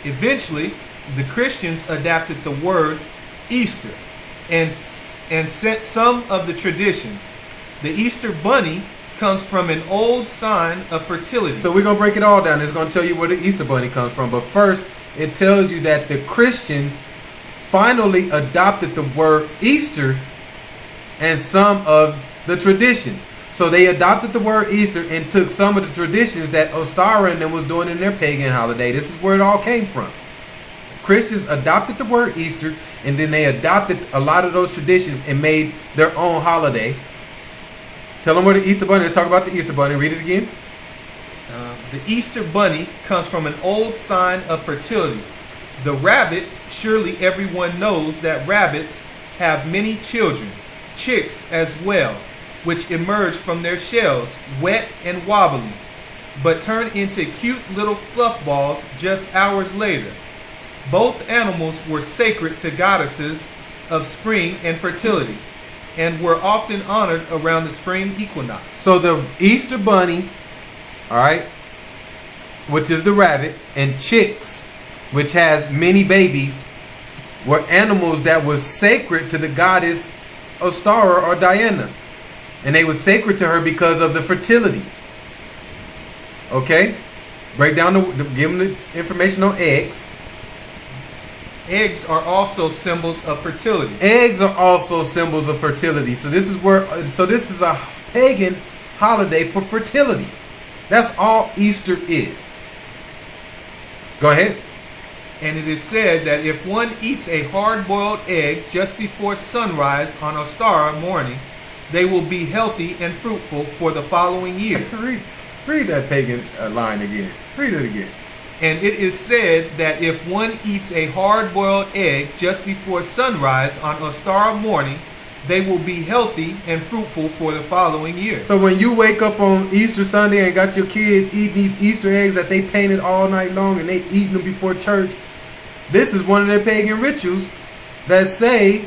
Eventually, the Christians adapted the word Easter and sent some of the traditions. The Easter bunny comes from an old sign of fertility. So we're going to break it all down. It's going to tell you where the Easter bunny comes from. But first, it tells you that the Christians finally adopted the word Easter and some of the traditions. So they adopted the word Easter and took some of the traditions that Ostara and them was doing in their pagan holiday. This is where it all came from. Christians adopted the word Easter, and then they adopted a lot of those traditions and made their own holiday. Tell them where the Easter bunny. Let's talk about the Easter bunny. Read it again. The Easter bunny comes from an old sign of fertility. The rabbit, surely everyone knows that rabbits have many children, chicks as well, which emerge from their shells, wet and wobbly, but turn into cute little fluff balls just hours later. Both animals were sacred to goddesses of spring and fertility, and were often honored around the spring equinox. So the Easter bunny, all right, which is the rabbit, and chicks, which has many babies, were animals that were sacred to the goddess Ostara or Diana. And they were sacred to her because of the fertility. Okay? Break down give them the information on eggs. Eggs are also symbols of fertility. Eggs are also symbols of fertility. So this is a pagan holiday for fertility. That's all Easter is. Go ahead. And it is said that if one eats a hard-boiled egg just before sunrise on Ostara morning, they will be healthy and fruitful for the following year. Read that pagan line again. Read it again. And it is said that if one eats a hard-boiled egg just before sunrise on Ostara morning, they will be healthy and fruitful for the following year. So when you wake up on Easter Sunday and got your kids eating these Easter eggs that they painted all night long and they eating them before church, this is one of their pagan rituals that say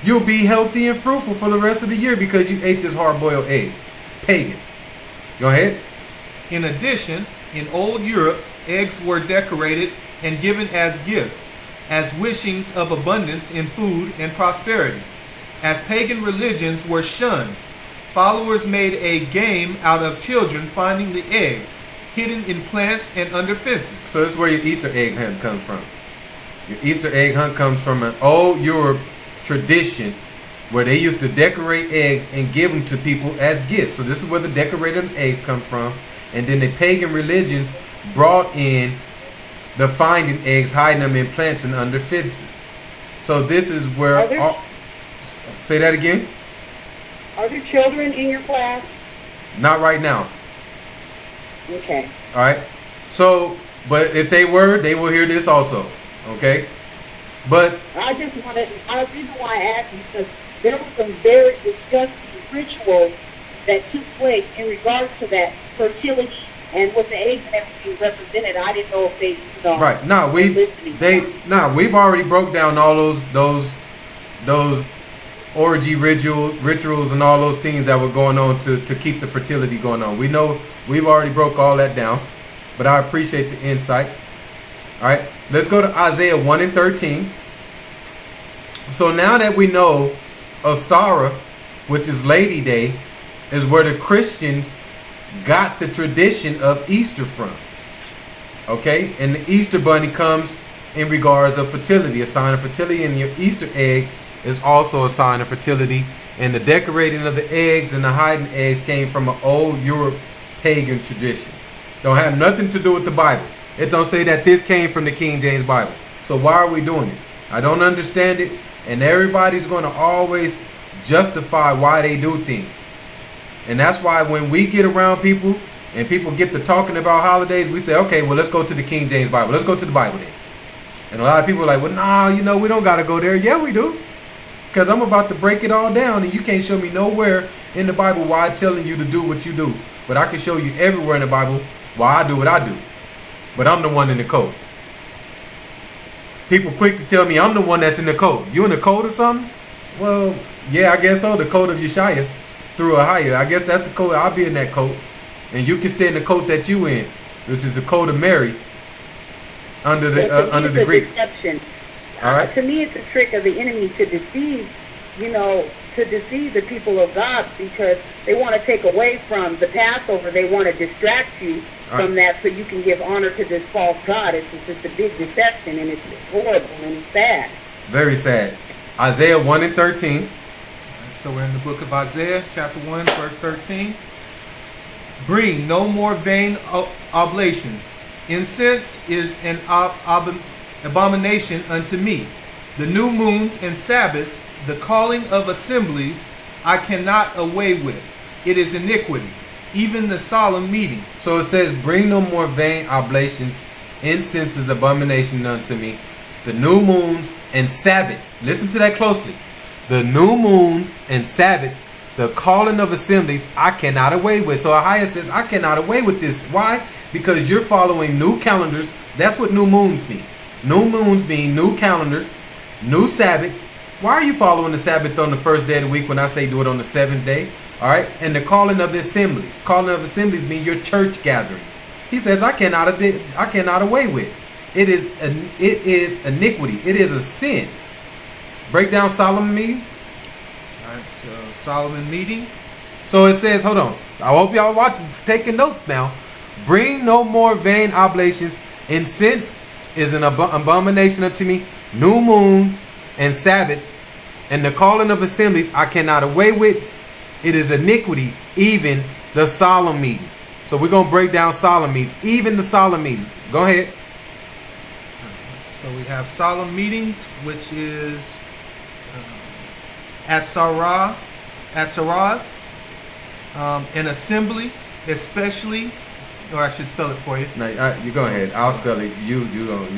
you'll be healthy and fruitful for the rest of the year because you ate this hard-boiled egg. Pagan. Go ahead. In addition, in old Europe, eggs were decorated and given as gifts, as wishings of abundance in food and prosperity. As pagan religions were shunned, followers made a game out of children finding the eggs, hidden in plants and under fences. So this is where your Easter egg hunt comes from. Your Easter egg hunt comes from an old Europe tradition where they used to decorate eggs and give them to people as gifts. So this is where the decorated eggs come from. And then the pagan religions brought in the finding eggs, hiding them in plants and under fences. So this is where... say that again? Are there children in your class? Not right now. Okay. All right. So, but if they were, they will hear this also. Okay. But I just wanted, the reason why I asked is because there were some very disgusting rituals that took place in regards to that fertility and what the eggs and everything represented. I didn't know if they, right. No, we've already broke down all those orgy rituals and all those things that were going on to keep the fertility going on. We know we've already broke all that down, but I appreciate the insight. All right, let's go to Isaiah 1 and 13. So now that we know Ostara, which is Lady Day, is where the Christians got the tradition of Easter from. Okay, and the Easter bunny comes in regards of fertility, a sign of fertility, and your Easter eggs is also a sign of fertility. And the decorating of the eggs and the hiding eggs came from an old Europe pagan tradition. Don't have nothing to do with the Bible. It don't say that this came from the King James Bible. So why are we doing it? I don't understand it. And everybody's going to always justify why they do things. And that's why when we get around people and people get to talking about holidays, we say, okay, well, let's go to the King James Bible. Let's go to the Bible then. And a lot of people are like, well, nah, we don't got to go there. Yeah, we do. Because I'm about to break it all down, and you can't show me nowhere in the Bible why I'm telling you to do what you do. But I can show you everywhere in the Bible why I do what I do. But I'm the one in the code. People quick to tell me I'm the one that's in the code. You in the code or something? Well, yeah, I guess so. The code of Yeshaya through a higher. I guess that's the code. I'll be in that code. And you can stay in the code that you in, which is the code of Mary under the Greeks. Deception. All right. To me, it's a trick of the enemy to deceive, to deceive the people of God, because they want to take away from the Passover. They want to distract you from that so you can give honor to this false god. It's just a big deception, and it's horrible and it's sad. Very sad. Isaiah 1 and 13. So we're in the book of Isaiah, chapter 1, verse 13. Bring no more vain oblations. Incense is an abomination unto me. The new moons and Sabbaths, the calling of assemblies, I cannot away with. It is iniquity, even the solemn meeting. So it says, bring no more vain oblations. Incense is abomination unto me. The new moons and Sabbaths. Listen to that closely. The new moons and Sabbaths, the calling of assemblies, I cannot away with. So Ahia says, I cannot away with this. Why? Because you're following new calendars. That's what new moons mean. New moons mean new calendars, new Sabbaths, Why are you following the Sabbath on the first day of the week when I say do it on the seventh day? All right. And the calling of the assemblies. Calling of assemblies mean your church gatherings. He says, I cannot away with. It is iniquity. It is a sin. Break down Solomon meeting. All right, so Solomon meeting. So it says, hold on. I hope y'all watching, taking notes now. Bring no more vain oblations. Incense is an abomination unto me. New moons and Sabbaths and the calling of assemblies I cannot away with. It is iniquity, even the solemn meetings. So we're going to break down solemn meetings, even the solemn meetings. Go ahead. So we have solemn meetings, which is at Saroth, an assembly, especially, or I should spell it for you. No, you go ahead. I'll spell it. You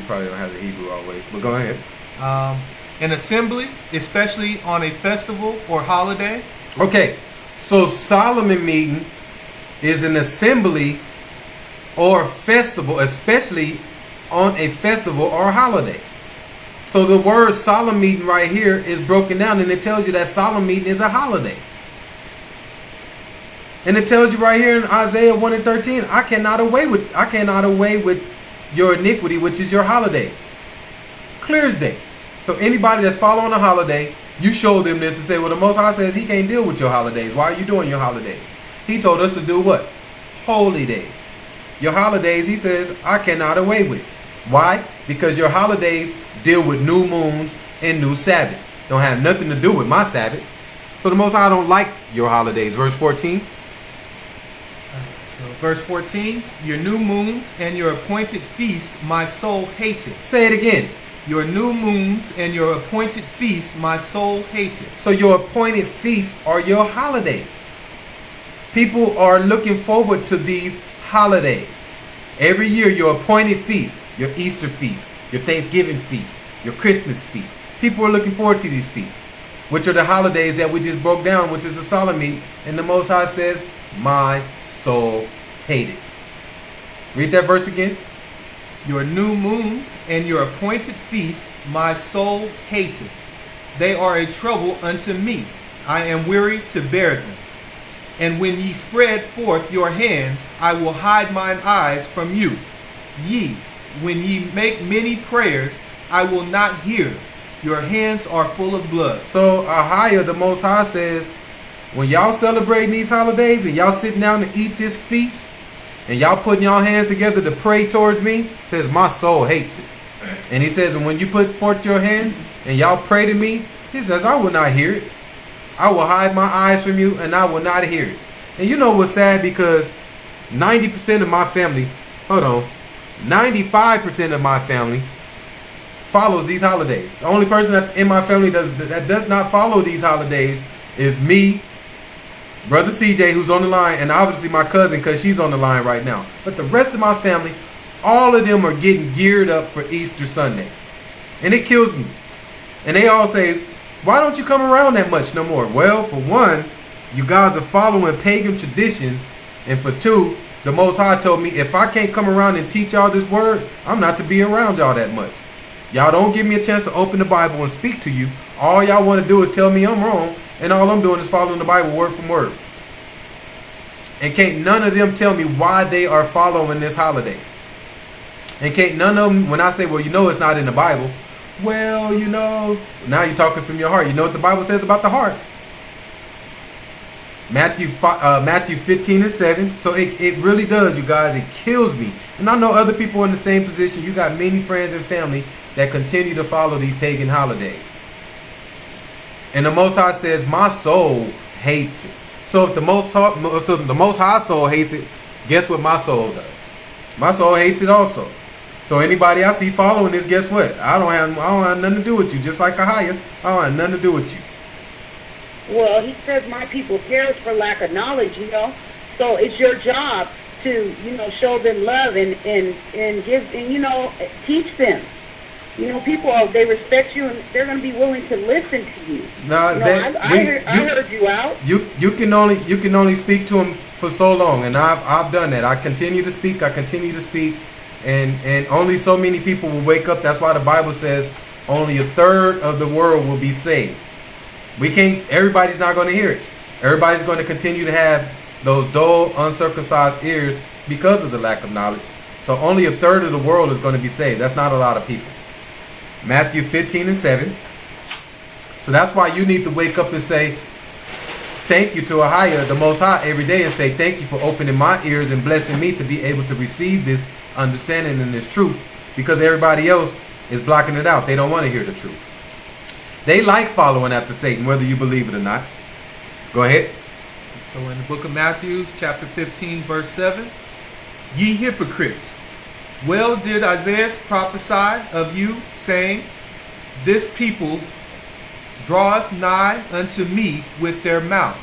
probably don't have the Hebrew all the way, but go ahead. An assembly, especially on a festival or holiday. Okay, so Solomon meeting is an assembly or festival, especially on a festival or holiday. So the word solemn meeting right here is broken down, and it tells you that solemn meeting is a holiday. And it tells you right here in Isaiah 1 and 13, I cannot away with your iniquity, which is your holidays. Clear as day. So anybody that's following a holiday, you show them this and say, well, the Most High says he can't deal with your holidays. Why are you doing your holidays? He told us to do what? Holy days. Your holidays, he says, I cannot away with. Why? Because your holidays deal with new moons and new Sabbaths. Don't have nothing to do with my Sabbaths. So the Most High don't like your holidays. Verse 14. So verse 14, your new moons and your appointed feasts my soul hated. Say it again. Your new moons and your appointed feasts my soul hated. So your appointed feasts are your holidays. People are looking forward to these holidays. Every year your appointed feast, your Easter feast, your Thanksgiving feast, your Christmas feast. People are looking forward to these feasts, which are the holidays that we just broke down, which is the solemn meeting. And the Most High says, my soul hated. Read that verse again. Your new moons and your appointed feasts my soul hated. They are a trouble unto me. I am weary to bear them. And when ye spread forth your hands, I will hide mine eyes from you. Ye, when ye make many prayers, I will not hear. Your hands are full of blood. So Ahia, the Most High, says, when y'all celebrating these holidays and y'all sitting down to eat this feast, and y'all putting y'all hands together to pray towards me, says my soul hates it. And he says, and when you put forth your hands and y'all pray to me, he says, I will not hear it. I will hide my eyes from you and I will not hear it. And you know what's sad? Because 90% of my family, 95% of my family follows these holidays. The only person that in my family that does not follow these holidays is me, Brother CJ, who's on the line, and obviously my cousin, because she's on the line right now. But the rest of my family, all of them are getting geared up for Easter Sunday. And it kills me. And they all say, why don't you come around that much no more? Well, for one, you guys are following pagan traditions. And for two, the Most High told me, if I can't come around and teach y'all this word, I'm not to be around y'all that much. Y'all don't give me a chance to open the Bible and speak to you. All y'all want to do is tell me I'm wrong. And all I'm doing is following the Bible word for word. And can't none of them tell me why they are following this holiday. And can't none of them, when I say, well, you know it's not in the Bible. Well, you know, now you're talking from your heart. You know what the Bible says about the heart? Matthew 15 and 7. So it really does, you guys. It kills me. And I know other people in the same position. You got many friends and family that continue to follow these pagan holidays. And the Most High says, my soul hates it. So if the Most High soul hates it, guess what my soul does? My soul hates it also. So anybody I see following this, guess what? I don't have nothing to do with you. Just like Ahia, I don't have nothing to do with you. Well, he says my people perish for lack of knowledge, So it's your job to, show them love and give, and, teach them. People, they respect you and they're going to be willing to listen to you. No, I heard you out. You can only speak to them for so long, and I've done that. I continue to speak, and only so many people will wake up. That's why the Bible says only a third of the world will be saved. Everybody's not going to hear it. Everybody's going to continue to have those dull, uncircumcised ears because of the lack of knowledge. So only a third of the world is going to be saved. That's not a lot of people. Matthew 15:7. So that's why you need to wake up and say thank you to Ahia, the Most High, every day, and say thank you for opening my ears and blessing me to be able to receive this understanding and this truth, because everybody else is blocking it out. They don't want to hear the truth. They like following after Satan, whether you believe it or not. Go ahead. So in the book of Matthew, chapter 15, verse 7, ye hypocrites, well did Isaiah prophesy of you, saying, this people draweth nigh unto me with their mouth,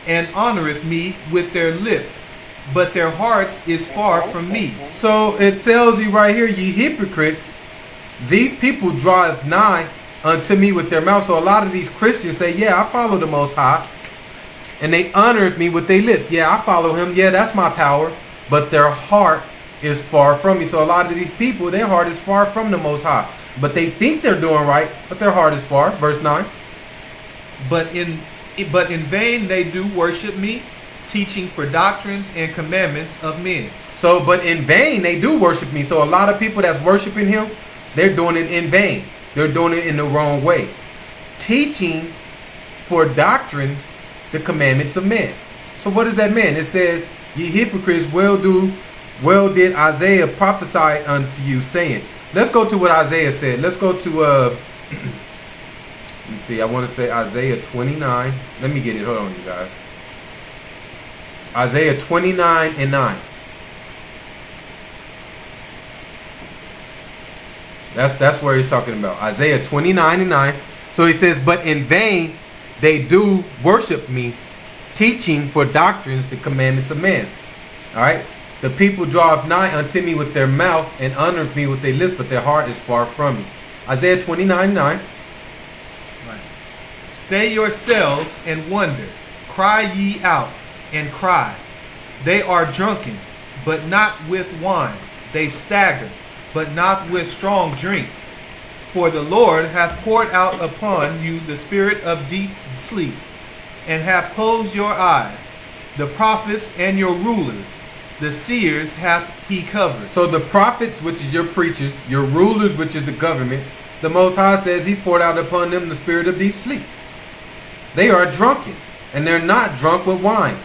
and honoreth me with their lips, but their hearts is far from me. So it tells you right here, ye hypocrites, these people draweth nigh unto me with their mouth. So a lot of these Christians say, yeah, I follow the Most High, and they honor me with their lips. Yeah, I follow him. Yeah, that's my power. But their heart is far from me. So a lot of these people, their heart is far from the Most High. But they think they're doing right, but their heart is far. Verse 9. But in vain they do worship me, teaching for doctrines and commandments of men. So, but in vain they do worship me. So a lot of people that's worshiping him, they're doing it in vain. They're doing it in the wrong way. Teaching for doctrines the commandments of men. So what does that mean? It says, ye hypocrites, well did Isaiah prophesy unto you, saying. Let's go to what Isaiah said. Let's go to let me see, I want to say Isaiah 29. Let me get it. Hold on, you guys. Isaiah 29:9. That's where he's talking about. Isaiah 29:9. So he says, but in vain they do worship me, teaching for doctrines the commandments of men. All right. The people draweth nigh unto me with their mouth, and honor me with their lips, but their heart is far from me. Isaiah 29:9. Right. Stay yourselves and wonder. Cry ye out and cry. They are drunken, but not with wine. They stagger, but not with strong drink. For the Lord hath poured out upon you the spirit of deep sleep, and hath closed your eyes. The prophets and your rulers, the seers hath he covered. So the prophets, which is your preachers, your rulers, which is the government, the Most High says he's poured out upon them the spirit of deep sleep. They are drunken, and they're not drunk with wine.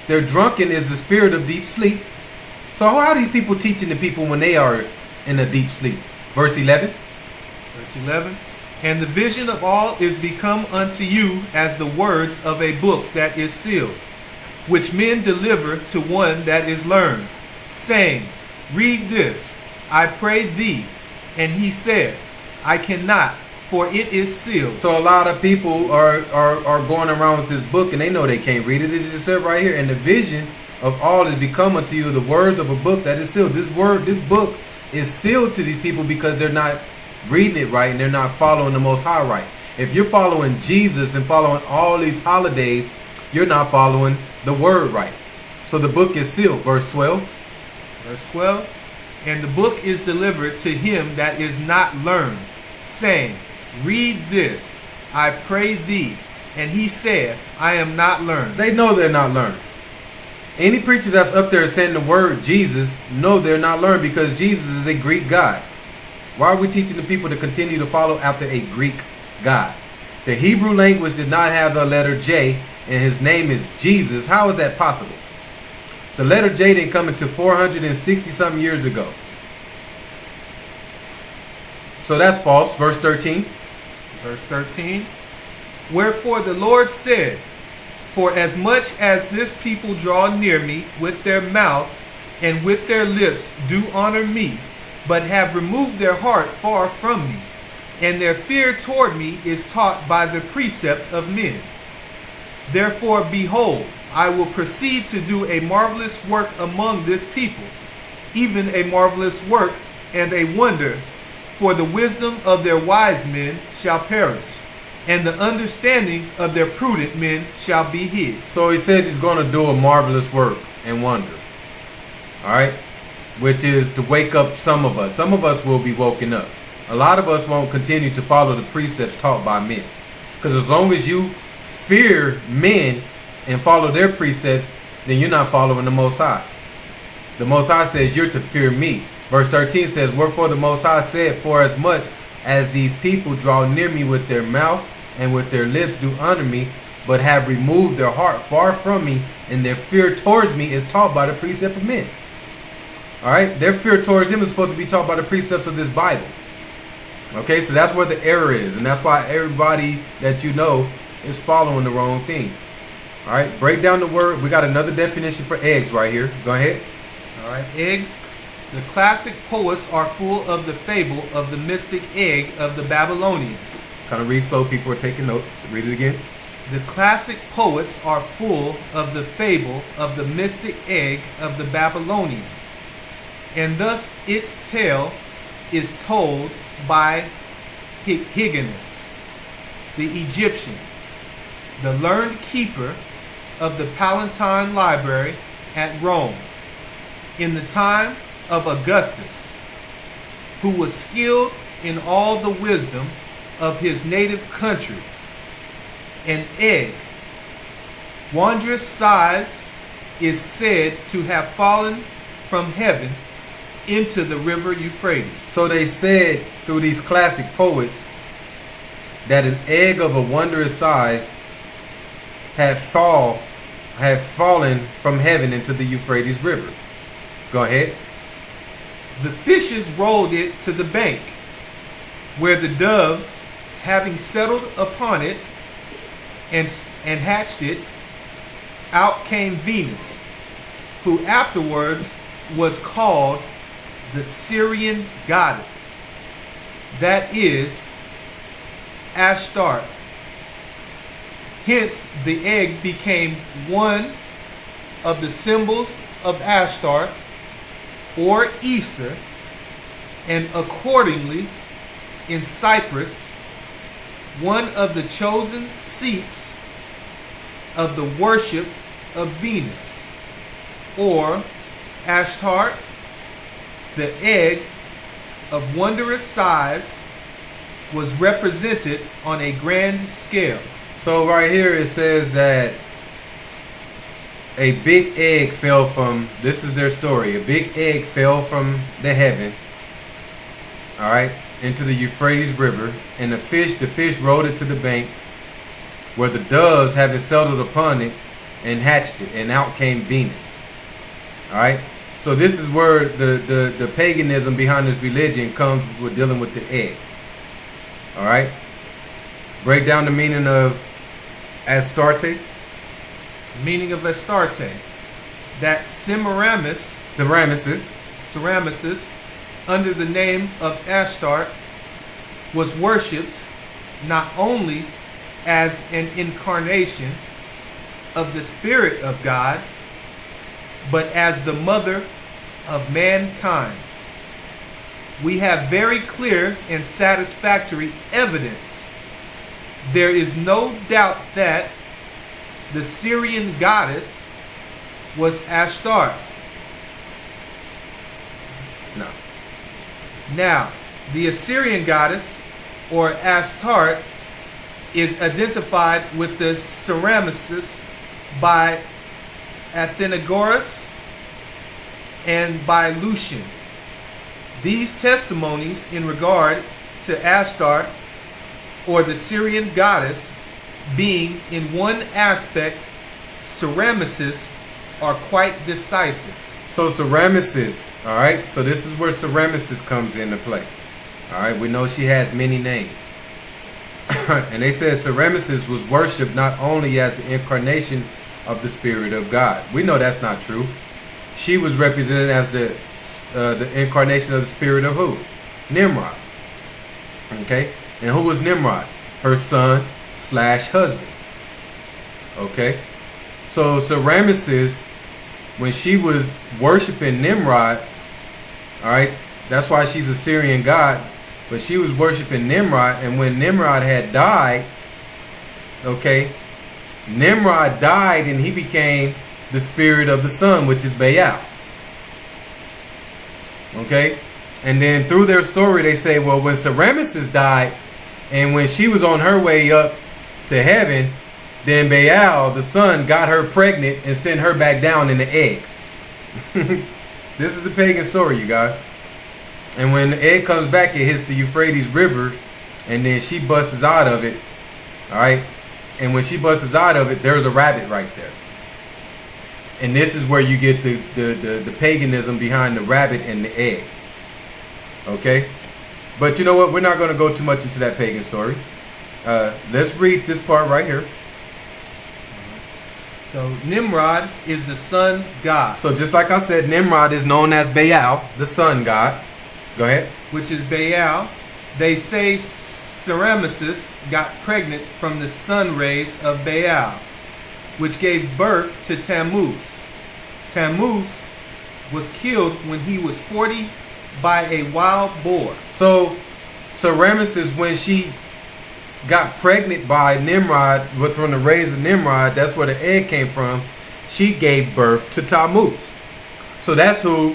They're drunken is the spirit of deep sleep. So how are these people teaching the people when they are in a deep sleep? Verse 11. Verse 11. And the vision of all is become unto you as the words of a book that is sealed, which men deliver to one that is learned, saying, read this, I pray thee. And he said, I cannot, for it is sealed. So a lot of people are going around with this book, and they know they can't read it. It just said right here, and the vision of all is become unto you the words of a book that is sealed. This book is sealed to these people because they're not reading it right, and they're not following the Most High right. If you're following Jesus and following all these holidays, you're not following the word right. So the book is sealed. Verse 12. Verse 12. And the book is delivered to him that is not learned, saying, read this, I pray thee. And he said, I am not learned. They know they're not learned. Any preacher that's up there saying the word Jesus, know they're not learned, because Jesus is a Greek God. Why are we teaching the people to continue to follow after a Greek God? The Hebrew language did not have the letter J, and his name is Jesus. How is that possible? The letter J didn't come until 460 something years ago. So that's false. Verse 13. Verse 13. Wherefore the Lord said, for as much as this people draw near me with their mouth and with their lips do honor me, but have removed their heart far from me, and their fear toward me is taught by the precept of men. Therefore, behold, I will proceed to do a marvelous work among this people, even a marvelous work and a wonder, for the wisdom of their wise men shall perish, and the understanding of their prudent men shall be hid. So he says he's going to do a marvelous work and wonder. All right? Which is to wake up some of us. Some of us will be woken up. a lot of us won't continue to follow the precepts taught by men. Because as long as you fear men and follow their precepts, then you're not following the Most High. The Most High says you're to fear me. Verse 13 says, wherefore the Most High said, for as much as these people draw near me with their mouth and with their lips do honor me, but have removed their heart far from me, and their fear towards me is taught by the precept of men. Alright, their fear towards him is supposed to be taught by the precepts of this Bible. Okay, so that's where the error is, and that's why everybody that you know is following the wrong thing. Alright, break down the word. We got another definition for eggs right here. Go ahead. Alright, eggs. The classic poets are full of the fable of the mystic egg of the Babylonians. Kind of read slow, people are taking notes. Read it again. The classic poets are full of the fable of the mystic egg of the Babylonians. And thus its tale is told by Hyginus, the Egyptian, the learned keeper of the Palatine Library at Rome, in the time of Augustus, who was skilled in all the wisdom of his native country. An egg, wondrous size, is said to have fallen from heaven into the river Euphrates. So they said through these classic poets that an egg of a wondrous size had fallen from heaven into the Euphrates River. Go ahead. The fishes rolled it to the bank, where the doves, having settled upon it and hatched it, out came Venus, who afterwards was called the Syrian goddess, that is, Ashtart. Hence, the egg became one of the symbols of Ashtart, or Easter, and accordingly, in Cyprus, one of the chosen seats of the worship of Venus, or Ashtart, the egg of wondrous size, was represented on a grand scale. So right here it says that a big egg fell from, this is their story, a big egg fell from the heaven, all right, into the Euphrates River, and the fish rolled it to the bank, where the doves, having settled upon it, and hatched it, and out came Venus. All right, so this is where the paganism behind this religion comes with dealing with the egg. All right, break down the meaning of Astarte. Meaning of Astarte, that Semiramis, under the name of Ashtart, was worshipped not only as an incarnation of the Spirit of God, but as the mother of mankind. We have very clear and satisfactory evidence. There is no doubt that the Syrian goddess was Ashtart. No. Now, the Assyrian goddess, or Astarte, is identified with the Semiramis by Athenagoras and by Lucian. These testimonies in regard to Astarte, or the Syrian goddess, being in one aspect Semiramis, are quite decisive. So Semiramis, all right, so this is where Semiramis comes into play. All right, we know she has many names. And they said Semiramis was worshipped not only as the incarnation of the Spirit of God. We know that's not true. She was represented as the incarnation of the spirit of who? Nimrod. Okay, and who was Nimrod? Her son / husband. Okay, so Semiramis, when she was worshiping Nimrod, all right, that's why she's a Syrian god, but she was worshiping Nimrod, and when Nimrod had died, okay, Nimrod died and he became the spirit of the sun, which is Baal. Okay, And then through their story, they say, well, when Semiramis died, and when she was on her way up to heaven, then Baal, the sun, got her pregnant and sent her back down in the egg. This is a pagan story, you guys. And when the egg comes back, it hits the Euphrates River, and then she busts out of it. All right. And when she busts out of it, there's a rabbit right there. And this is where you get the paganism behind the rabbit and the egg. Okay? But you know what? We're not going to go too much into that pagan story. Let's read this part right here. So Nimrod is the sun god. So just like I said, Nimrod is known as Baal, the sun god. Go ahead. Which is Baal. They say Semiramis got pregnant from the sun rays of Baal, which gave birth to Tammuz. Tammuz was killed when he was 40 by a wild boar. So Semiramis, when she got pregnant by Nimrod, from the rays of Nimrod, that's where the egg came from. She gave birth to Tammuz. So that's who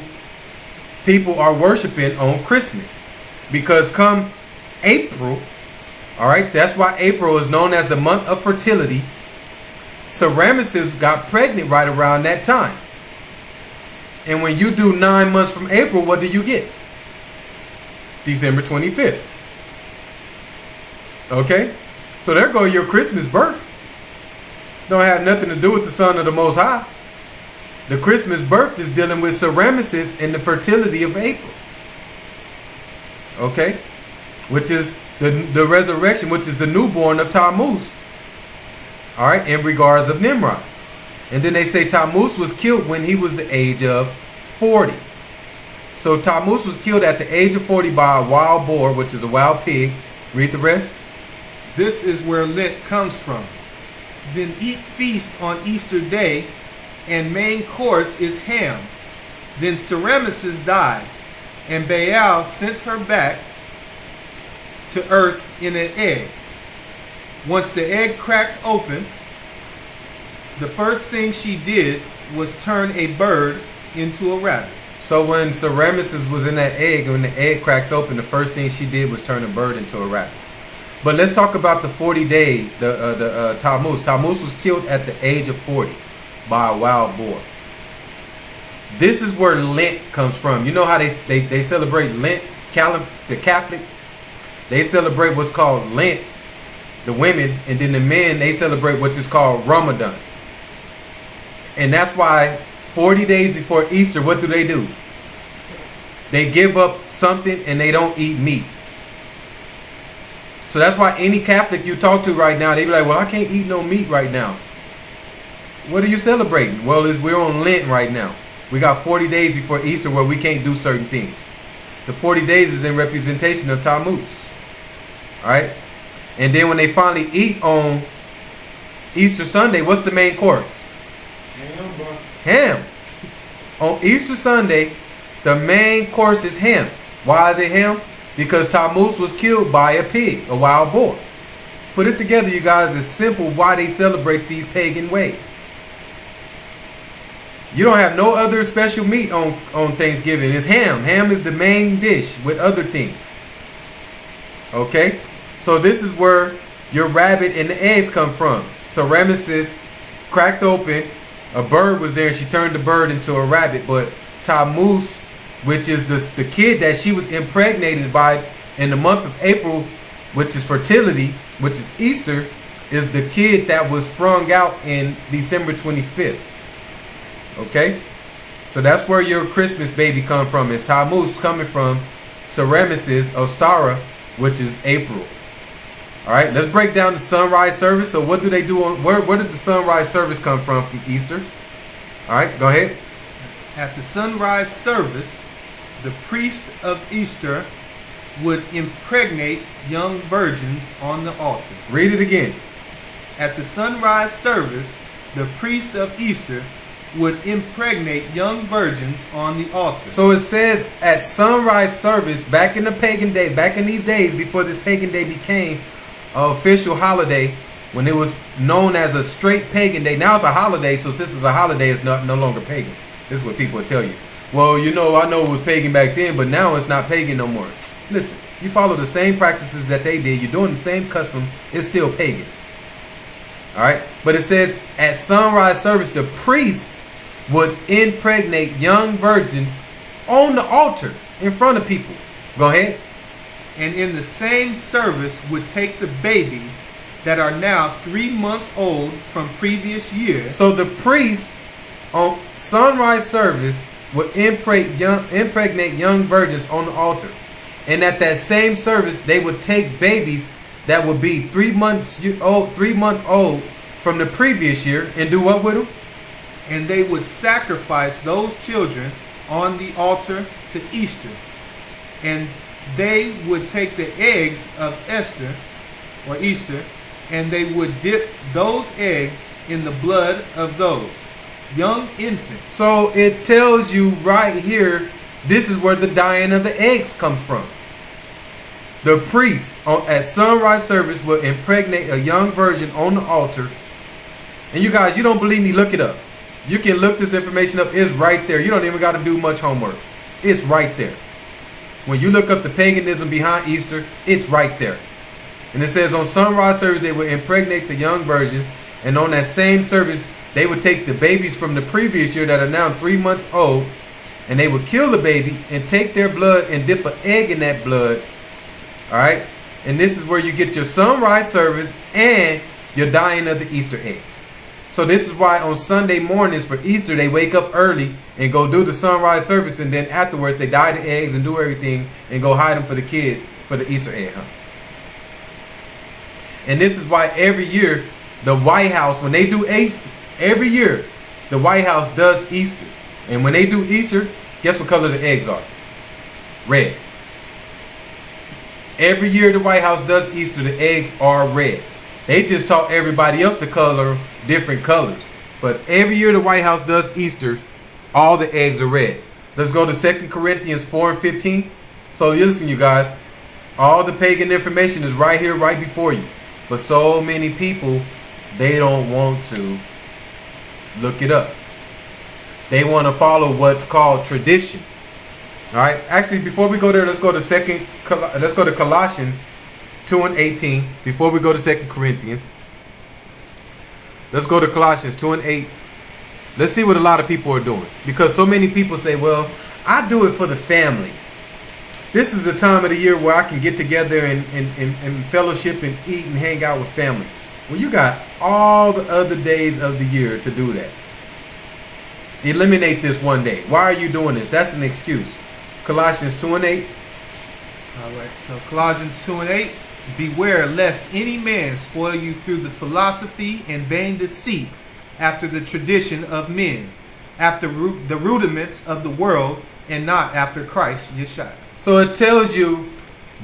people are worshiping on Christmas. Because come April, all right, that's why April is known as the month of fertility. Semiramis got pregnant right around that time. And when you do 9 months from April, what do you get? December 25th. Okay? So there go your Christmas birth. Don't have nothing to do with the Son of the Most High. The Christmas birth is dealing with Semiramis and the fertility of April. Okay? Which is the resurrection, which is the newborn of Tammuz. All right? In regards of Nimrod. And then they say Tammuz was killed when he was the age of 40. So Tammuz was killed at the age of 40 by a wild boar, which is a wild pig. Read the rest. This is where Lent comes from. Then eat feast on Easter Day, and main course is ham. Then Semiramis died, and Baal sent her back to earth in an egg. Once the egg cracked open, the first thing she did was turn a bird into a rabbit. So when Semiramis was in that egg, when the egg cracked open, the first thing she did was turn a bird into a rabbit. But let's talk about the 40 days, the Tammuz. Tammuz was killed at the age of 40 by a wild boar. This is where Lent comes from. You know how they celebrate Lent, the Catholics? They celebrate what's called Lent, the women, and then the men, they celebrate what is called Ramadan. And that's why 40 days before Easter, what do? They give up something and they don't eat meat. So that's why any Catholic you talk to right now, they be like, well, I can't eat no meat right now. What are you celebrating? Well, we're on Lent right now. We got 40 days before Easter where we can't do certain things. The 40 days is in representation of Tammuz. All right? And then when they finally eat on Easter Sunday, what's the main course? Ham. On Easter Sunday, the main course is ham. Why is it ham? Because Tammuz was killed by a pig, a wild boar. Put it together, you guys. It's simple why they celebrate these pagan ways. You don't have no other special meat on Thanksgiving. It's ham. Ham is the main dish with other things. Okay? So this is where your rabbit and the eggs come from. So Ramesses cracked open. A bird was there and she turned the bird into a rabbit. But Tammuz, which is the kid that she was impregnated by in the month of April, which is fertility, which is Easter, is the kid that was sprung out in December 25th. Okay? So that's where your Christmas baby come from. It's Tammuz coming from Semiramis Ostara, which is April. All right, let's break down the sunrise service. So what do they do on where did the sunrise service come from Easter? All right, go ahead. At the sunrise service, the priest of Easter would impregnate young virgins on the altar. Read it again. At the sunrise service, the priest of Easter would impregnate young virgins on the altar. So it says at sunrise service, back in the pagan day, back in these days before this pagan day became an official holiday, when it was known as a straight pagan day. Now it's a holiday, so since it's a holiday, it's no longer pagan. This is what people will tell you. well, you know, I know it was pagan back then, but now it's not pagan no more. Listen, you follow the same practices that they did. You're doing the same customs. It's still pagan. All right. But it says at sunrise service, the priest would impregnate young virgins on the altar in front of people. Go ahead. And in the same service would take the babies that are now 3 months old from previous years. So the priest on sunrise service would impregnate young virgins on the altar. And at that same service, they would take babies that would be 3 months old, 3 month old from the previous year, and do what with them? And they would sacrifice those children on the altar to Easter. And they would take the eggs of Esther, or Easter, and they would dip those eggs in the blood of those young infants. So it tells you right here, this is where the dyeing of the eggs comes from. The priest at sunrise service will impregnate a young virgin on the altar. And you guys, you don't believe me, look it up. You can look this information up. It's right there. You don't even got to do much homework. It's right there. When you look up the paganism behind Easter, it's right there. And it says on sunrise service, they would impregnate the young virgins. And on that same service, they would take the babies from the previous year that are now 3 months old. And they would kill the baby and take their blood and dip an egg in that blood. All right. And this is where you get your sunrise service and your dyeing of the Easter eggs. So this is why on Sunday mornings for Easter, they wake up early and go do the sunrise service. And then afterwards, they dye the eggs and do everything and go hide them for the kids for the Easter egg hunt. And this is why every year, the White House, when they do Easter, every year, the White House does Easter. And when they do Easter, guess what color the eggs are? Red. Every year the White House does Easter, the eggs are red. They just taught everybody else to color different colors. But every year the White House does Easter, all the eggs are red. Let's go to 2 Corinthians 4 and 15. So listen, you guys, all the pagan information is right here, right before you. But so many people, they don't want to look it up. They want to follow what's called tradition. All right. Actually, before we go there, let's go to Colossians 2 and 18. Before we go to 2 Corinthians, let's go to Colossians 2 and 8. Let's see what a lot of people are doing. Because so many people say, well, I do it for the family. This is the time of the year where I can get together and fellowship and eat and hang out with family. Well, you got all the other days of the year to do that. Eliminate this one day. Why are you doing this? That's an excuse. Colossians 2 and 8. All right, so Colossians 2 and 8. Beware lest any man spoil you through the philosophy and vain deceit, after the tradition of men, after the rudiments of the world, and not after Christ Yeshua. So it tells you,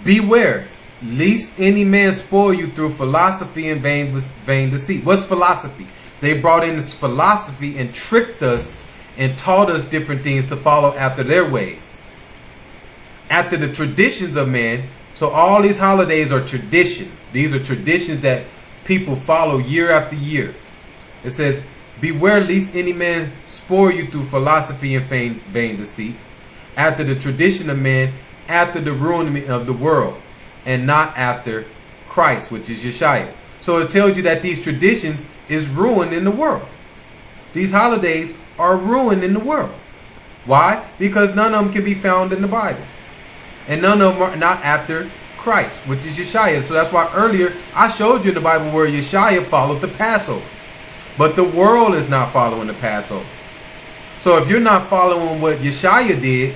beware lest any man spoil you through philosophy and vain deceit. What's philosophy? They brought in this philosophy and tricked us and taught us different things to follow after their ways, after the traditions of man. So all these holidays are traditions. These are traditions that people follow year after year. It says, beware lest any man spoil you through philosophy and vain deceit, after the tradition of man, after the ruining of the world, and not after Christ, which is Yeshua. So it tells you that these traditions is ruined in the world. These holidays are ruined in the world. Why? Because none of them can be found in the Bible. And none of them are not after Christ, which is Yeshua. So that's why earlier I showed you in the Bible where Yeshua followed the Passover. But the world is not following the Passover. So if you're not following what Yeshua did,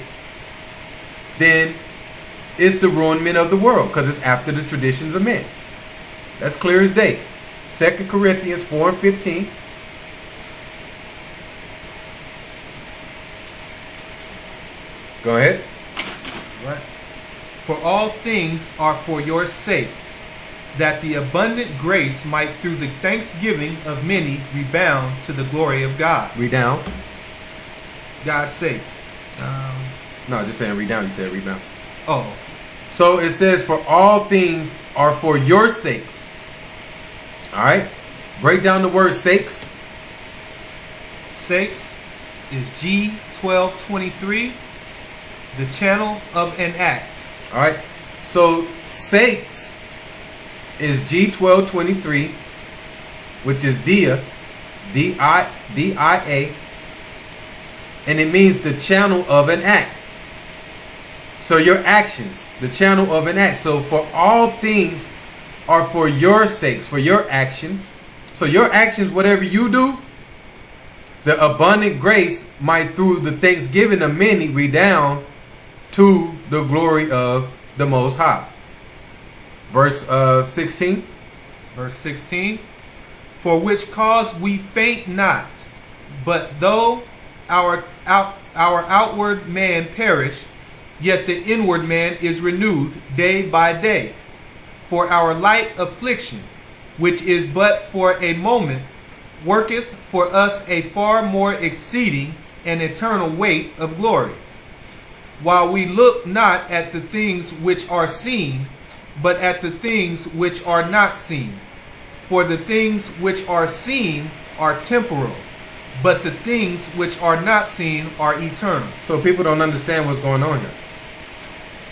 then it's the ruinment of the world, because it's after the traditions of men. That's clear as day. 2 Corinthians 4 and 15. Go ahead. Right. For all things are for your sakes, that the abundant grace might through the thanksgiving of many rebound to the glory of God. Redound. God's sakes. No, just saying redound. You said rebound. Oh. So it says, for all things are for your sakes. All right. Break down the word sakes. Sakes is G1223, the channel of an act. All right. So sakes is G1223, which is dia, D-I-A, and it means the channel of an act. So your actions, the channel of an act. So for all things are for your sakes, for your actions. So your actions, whatever you do, the abundant grace might through the thanksgiving of many redound to the glory of the Most High. Verse 16. Verse 16. For which cause we faint not, but though our outward man perish, yet the inward man is renewed day by day. For our light affliction, which is but for a moment, worketh for us a far more exceeding and eternal weight of glory. While we look not at the things which are seen, but at the things which are not seen. For the things which are seen are temporal, but the things which are not seen are eternal. So people don't understand what's going on here.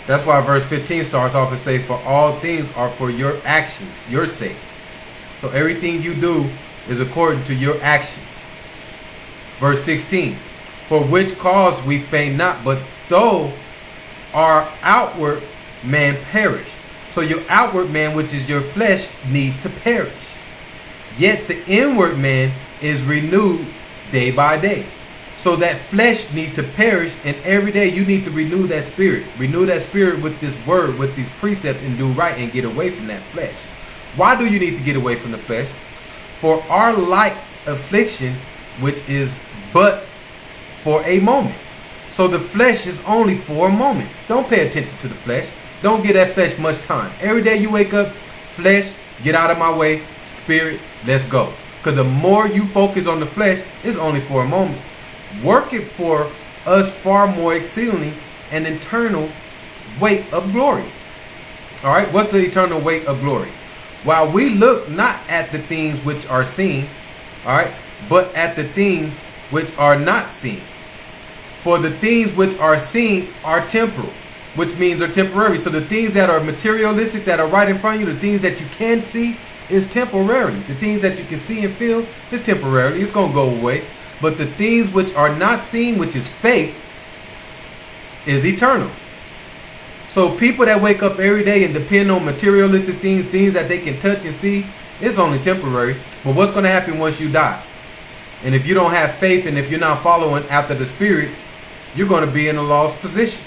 That's why verse 15 starts off and say, for all things are for your actions, your sakes. So everything you do is according to your actions. Verse 16, for which cause we faint not, but though our outward man perish. So your outward man, which is your flesh, needs to perish. Yet the inward man is renewed day by day. So that flesh needs to perish, and every day you need to renew that spirit. Renew that spirit with this word, with these precepts, and do right and get away from that flesh. Why do you need to get away from the flesh? For our light affliction, which is but for a moment. So the flesh is only for a moment. Don't pay attention to the flesh. Don't give that flesh much time. Every day you wake up, flesh, get out of my way. Spirit, let's go. Because the more you focus on the flesh, it's only for a moment. Work it for us far more exceedingly an eternal weight of glory. All right, what's the eternal weight of glory? While we look not at the things which are seen, all right, but at the things which are not seen. For the things which are seen are temporal, which means are temporary. So the things that are materialistic, that are right in front of you, the things that you can see is temporarily. The things that you can see and feel is temporarily. It's going to go away. But the things which are not seen, which is faith, is eternal. So people that wake up every day and depend on materialistic things, things that they can touch and see, it's only temporary. But what's going to happen once you die? And if you don't have faith and if you're not following after the Spirit, you're going to be in a lost position.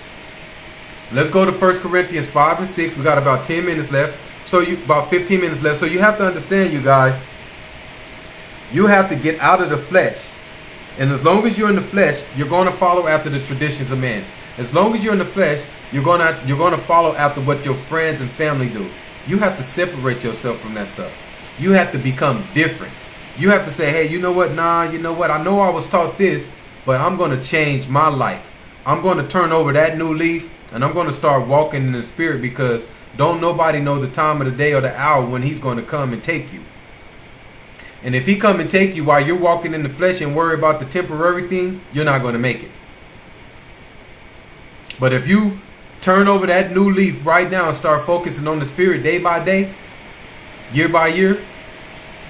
Let's go to 1 Corinthians 5 and 6. We got about 10 minutes left. So about 15 minutes left. So you have to understand, you guys, you have to get out of the flesh. And as long as you're in the flesh, you're going to follow after the traditions of man. As long as you're in the flesh, you're going to follow after what your friends and family do. You have to separate yourself from that stuff. You have to become different. You have to say, hey, you know what? Nah, you know what? I know I was taught this, but I'm going to change my life. I'm going to turn over that new leaf, and I'm going to start walking in the Spirit, because don't nobody know the time of the day or the hour when he's going to come and take you. And if he come and take you while you're walking in the flesh and worry about the temporary things, you're not going to make it. But if you turn over that new leaf right now and start focusing on the Spirit day by day, year by year,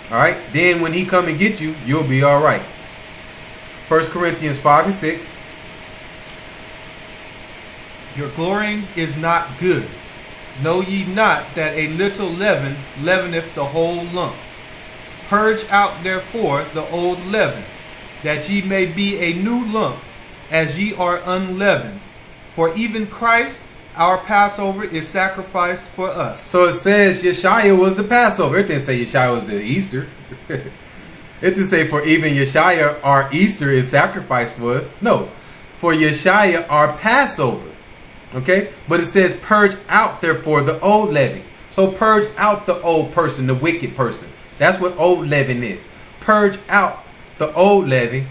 all right, then when he come and get you, you'll be all right. 1 Corinthians 5 and 6. Your glorying is not good. Know ye not that a little leaven leaveneth the whole lump? Purge out therefore the old leaven, that ye may be a new lump, as ye are unleavened. For even Christ, our Passover, is sacrificed for us. So it says Yeshua was the Passover. It didn't say Yeshua was the Easter. It didn't say for even Yeshua, our Easter is sacrificed for us. No, for Yeshua, our Passover. Okay, but it says purge out therefore the old leaven. So purge out the old person, the wicked person. That's what old leaven is. Purge out the old leaven,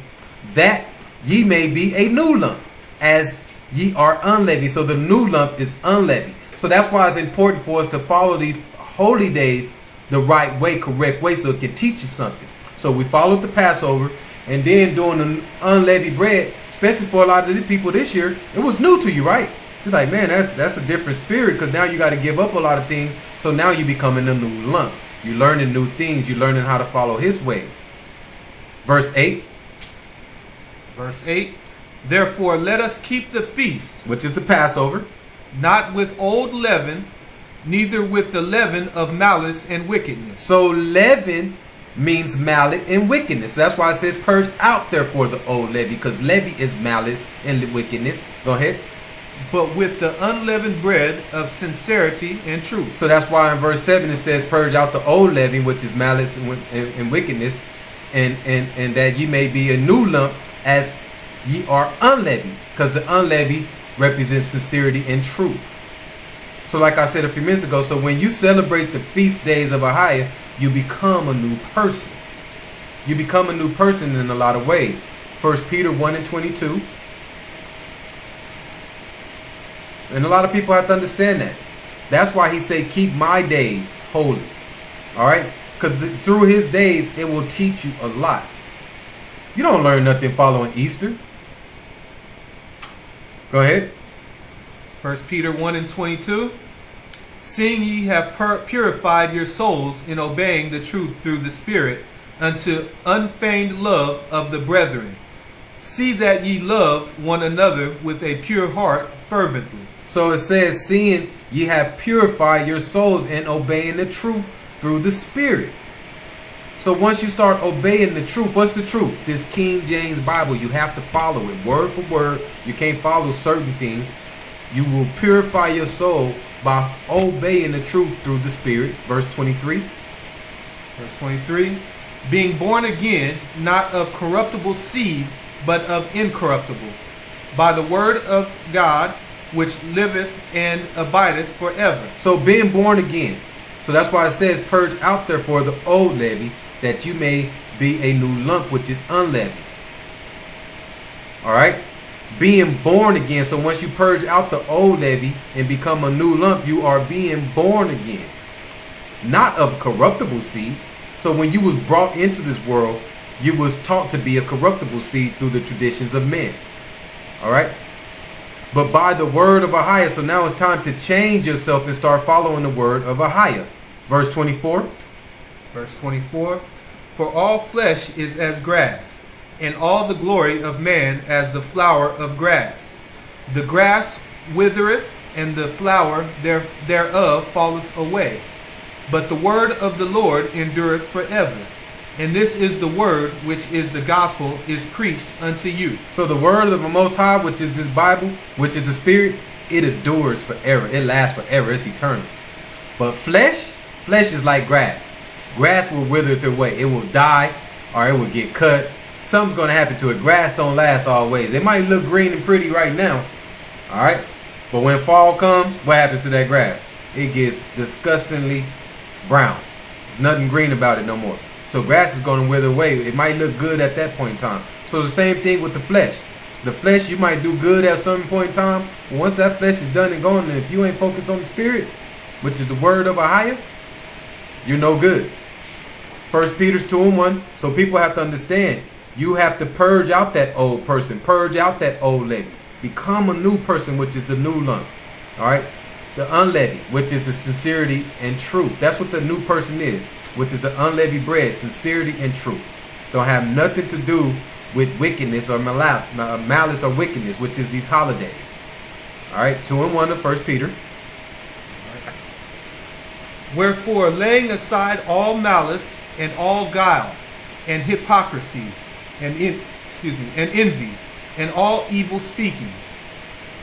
that ye may be a new lump, as ye are unleavened. So the new lump is unleavened. So that's why it's important for us to follow these holy days the right way, correct way, so it can teach you something. So we followed the Passover, and then doing the unleavened bread, especially for a lot of the people this year, it was new to you, right? You're like, man, that's a different spirit, because now you got to give up a lot of things. So now you're becoming a new lump. You're learning new things. You're learning how to follow his ways. Verse 8. Verse 8. Therefore, let us keep the feast, which is the Passover, not with old leaven, neither with the leaven of malice and wickedness. So leaven means malice and wickedness. That's why it says purge out therefore the old levy, because levy is malice and wickedness. Go ahead. But with the unleavened bread of sincerity and truth. So that's why in verse 7 it says purge out the old leaven, which is malice and wickedness, and that ye may be a new lump as ye are unleavened, because the unleavened represents sincerity and truth. So like I said a few minutes ago, so when you celebrate the feast days of Ahia, you become a new person. You become a new person in a lot of ways. 1 Peter 1 and 22. And a lot of people have to understand that. That's why he said, keep my days holy. All right? Because through his days, it will teach you a lot. You don't learn nothing following Easter. Go ahead. 1 Peter 1 and 22. Seeing ye have purified your souls in obeying the truth through the Spirit, unto unfeigned love of the brethren. See that ye love one another with a pure heart fervently. So it says, seeing ye have purified your souls in obeying the truth through the Spirit. So once you start obeying the truth, what's the truth? This King James Bible, you have to follow it word for word. You can't follow certain things. You will purify your soul by obeying the truth through the Spirit. Verse 23. Verse 23. Being born again, not of corruptible seed, but of incorruptible, by the word of God, which liveth and abideth forever. So being born again. So that's why it says, purge out therefore the old levy, that you may be a new lump, which is unleavened. All right? Being born again. So once you purge out the old levy and become a new lump, you are being born again. Not of corruptible seed. So when you was brought into this world, you was taught to be a corruptible seed through the traditions of men. All right? But by the word of Ahia. So now it's time to change yourself and start following the word of Ahia. Verse 24. Verse 24. For all flesh is as grass, and all the glory of man as the flower of grass. The grass withereth, and the flower thereof falleth away. But the word of the Lord endureth forever. And this is the word which is the gospel is preached unto you. So the word of the Most High, which is this Bible, which is the Spirit, it endures forever. It lasts forever. It's eternal. But flesh is like grass. Grass will wither away. It will die, or it will get cut. Something's going to happen to it. Grass don't last always. It might look green and pretty right now. All right. But when fall comes, what happens to that grass? It gets disgustingly brown. There's nothing green about it no more. So grass is going to wither away. It might look good at that point in time. So the same thing with the flesh. The flesh, you might do good at some point in time. But once that flesh is done and gone, and if you ain't focused on the Spirit, which is the word of Ahia, you're no good. 1 Peter 2 and 1. So people have to understand. You have to purge out that old person. Purge out that old lady. Become a new person, which is the new lump. All right? The unleavened, which is the sincerity and truth. That's what the new person is, which is the unleavened bread, sincerity and truth. Don't have nothing to do with wickedness or malice or wickedness, which is these holidays. All right, 2 and 1 of 1 Peter. Wherefore, laying aside all malice and all guile and hypocrisies and envies and all evil speakings,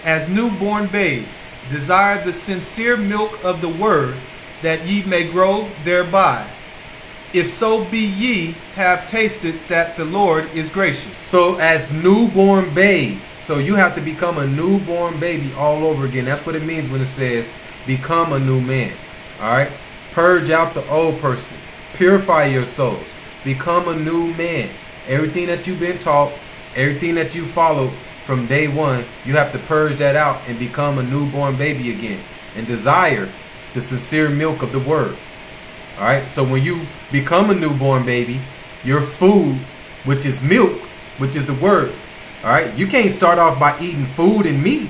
as newborn babes, desire the sincere milk of the word, that ye may grow thereby. If so be ye have tasted that the Lord is gracious. So as newborn babes, so you have to become a newborn baby all over again. That's what it means when it says become a new man. All right, purge out the old person, purify your souls, become a new man. Everything that you've been taught, everything that you followed from day one, you have to purge that out and become a newborn baby again and desire the sincere milk of the word. All right. So when you become a newborn baby, your food which is milk, which is the word. All right, you can't start off by eating food and meat.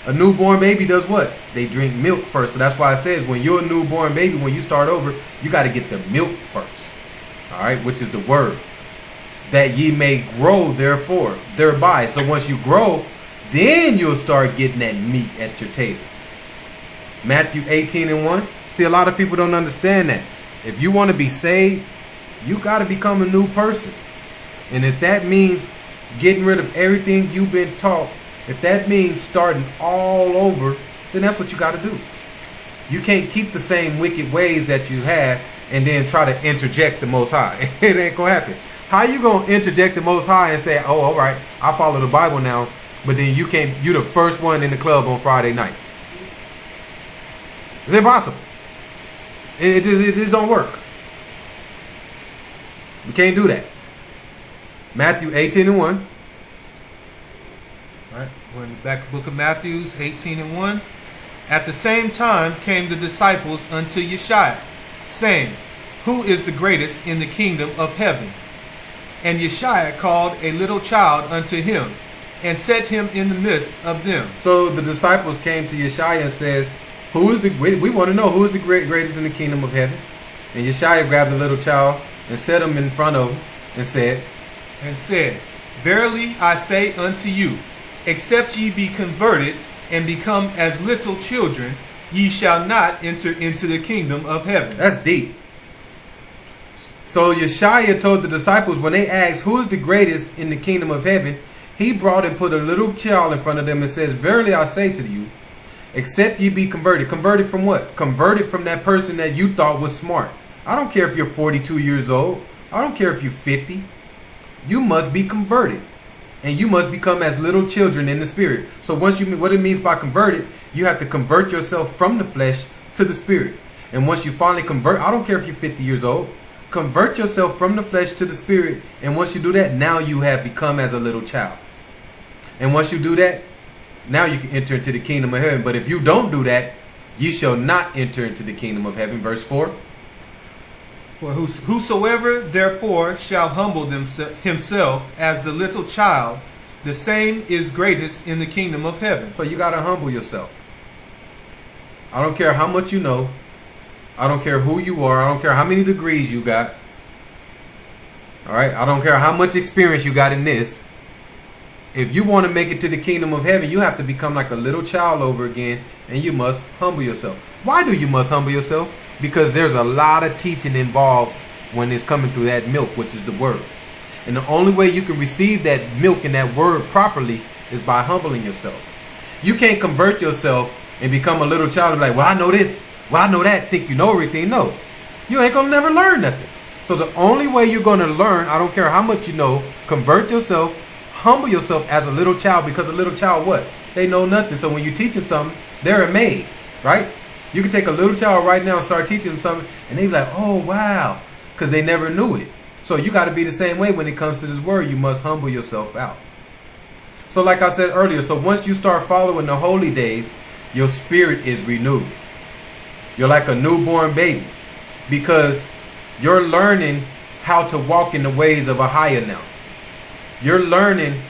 A newborn baby does what? They drink milk first. So that's why it says when you're a newborn baby, when you start over, you got to get the milk first. All right, which is the word. That ye may grow thereby. So once you grow, then you'll start getting that meat at your table. Matthew 18:1. See, a lot of people don't understand that. If you want to be saved, you got to become a new person. And if that means getting rid of everything you've been taught, if that means starting all over, then that's what you got to do. You can't keep the same wicked ways that you have and then try to interject the Most High. It ain't going to happen. How you going to interject the Most High and say, oh, all right, I follow the Bible now, but then you're the first one in the club on Friday nights? It's impossible. It just don't work. We can't do that. Matthew 18:1. Right, we're in the back book of Matthew 18:1. At the same time came the disciples unto Yeshua, saying, Who is the greatest in the kingdom of heaven? And Yeshua called a little child unto him, and set him in the midst of them. So the disciples came to Yeshua and says, we want to know who is the greatest in the kingdom of heaven. And Yeshua grabbed a little child and set him in front of him and said, Verily I say unto you, except ye be converted and become as little children, ye shall not enter into the kingdom of heaven. That's deep. So Yeshua told the disciples when they asked who is the greatest in the kingdom of heaven, he brought and put a little child in front of them and says, Verily I say to you, except ye be converted. Converted from what? Converted from that person that you thought was smart. I don't care if you're 42 years old. I don't care if you're 50. You must be converted. And you must become as little children in the spirit. So what it means by converted, you have to convert yourself from the flesh to the spirit. And once you finally convert, I don't care if you're 50 years old, convert yourself from the flesh to the spirit. And once you do that, now you have become as a little child. And once you do that, now you can enter into the kingdom of heaven. But if you don't do that, ye shall not enter into the kingdom of heaven. Verse 4. For whosoever therefore shall humble himself as the little child, the same is greatest in the kingdom of heaven. So you got to humble yourself. I don't care how much you know. I don't care who you are. I don't care how many degrees you got. All right. I don't care how much experience you got in this. If you want to make it to the kingdom of heaven, you have to become like a little child over again, and you must humble yourself. Why do you must humble yourself? Because there's a lot of teaching involved when it's coming through that milk, which is the word. And the only way you can receive that milk and that word properly is by humbling yourself. You can't convert yourself and become a little child and be like, well, I know this, well, I know that, think you know everything. No, you ain't going to never learn nothing. So the only way you're going to learn, I don't care how much you know, convert yourself, humble yourself as a little child, because a little child, what? They know nothing. So when you teach them something, they're amazed, right? You can take a little child right now and start teaching them something, and they be like, oh, wow, because they never knew it. So you got to be the same way when it comes to this word. You must humble yourself out. So like I said earlier, so once you start following the holy days, your spirit is renewed. You're like a newborn baby, because you're learning how to walk in the ways of a higher now. You're learning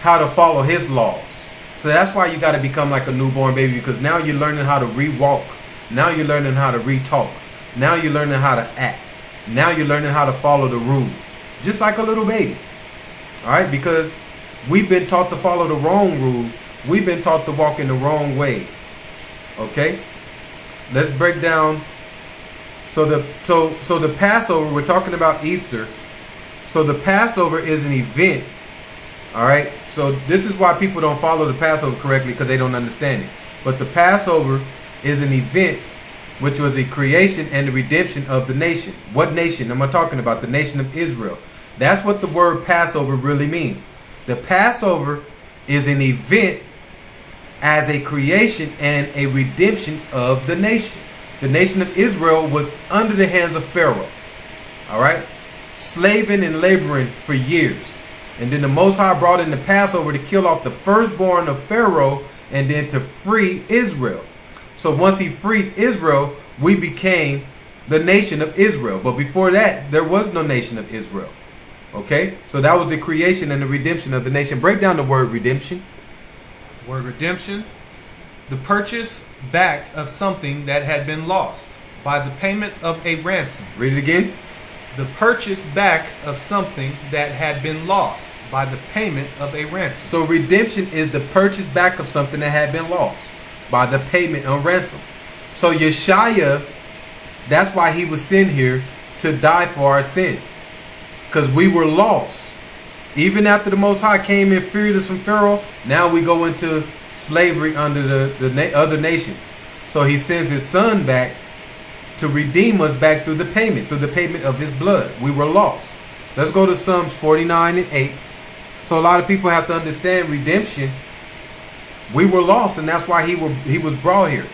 how to follow his laws. So that's why you got to become like a newborn baby, because now you're learning how to re-walk. Now you're learning how to re-talk. Now you're learning how to act. Now you're learning how to follow the rules. Just like a little baby. All right? Because we've been taught to follow the wrong rules. We've been taught to walk in the wrong ways. Okay? Let's break down. So the Passover, we're talking about Easter. So the Passover is an event. All right. So this is why people don't follow the Passover correctly, because they don't understand it. But the Passover is an event which was a creation and the redemption of the nation. What nation am I talking about? The nation of Israel. That's what the word Passover really means. The Passover is an event as a creation and a redemption of the nation. The nation of Israel was under the hands of Pharaoh. All right. Slaving and laboring for years. And then the Most High brought in the Passover to kill off the firstborn of Pharaoh and then to free Israel. So once he freed Israel, we became the nation of Israel. But before that, there was no nation of Israel. Okay, so that was the creation and the redemption of the nation. Break down the word redemption. Word redemption, the purchase back of something that had been lost by the payment of a ransom. Read it again. The purchase back of something that had been lost by the payment of a ransom. So redemption is the purchase back of something that had been lost by the payment of ransom. So Yeshua, that's why he was sent here to die for our sins. Because we were lost. Even after the Most High came and freed us from Pharaoh, now we go into slavery under the other nations. So he sends his son back to redeem us back through the payment of his blood. We were lost. Let's go to Psalms 49 and 8. So a lot of people have to understand redemption. We were lost, and that's why he was brought here.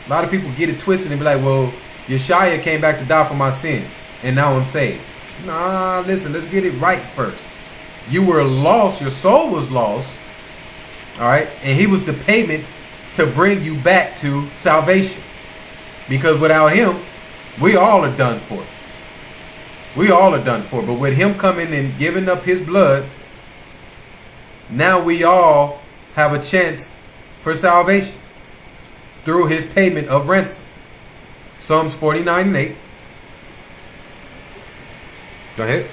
A lot of people get it twisted and be like, well, Yeshua came back to die for my sins, and now I'm saved. Nah, listen, let's get it right first. You were lost, your soul was lost, all right? And he was the payment to bring you back to salvation. Because without him, we all are done for. We all are done for. But with him coming and giving up his blood, now we all have a chance for salvation through his payment of ransom. Psalms 49 and 8. Go ahead.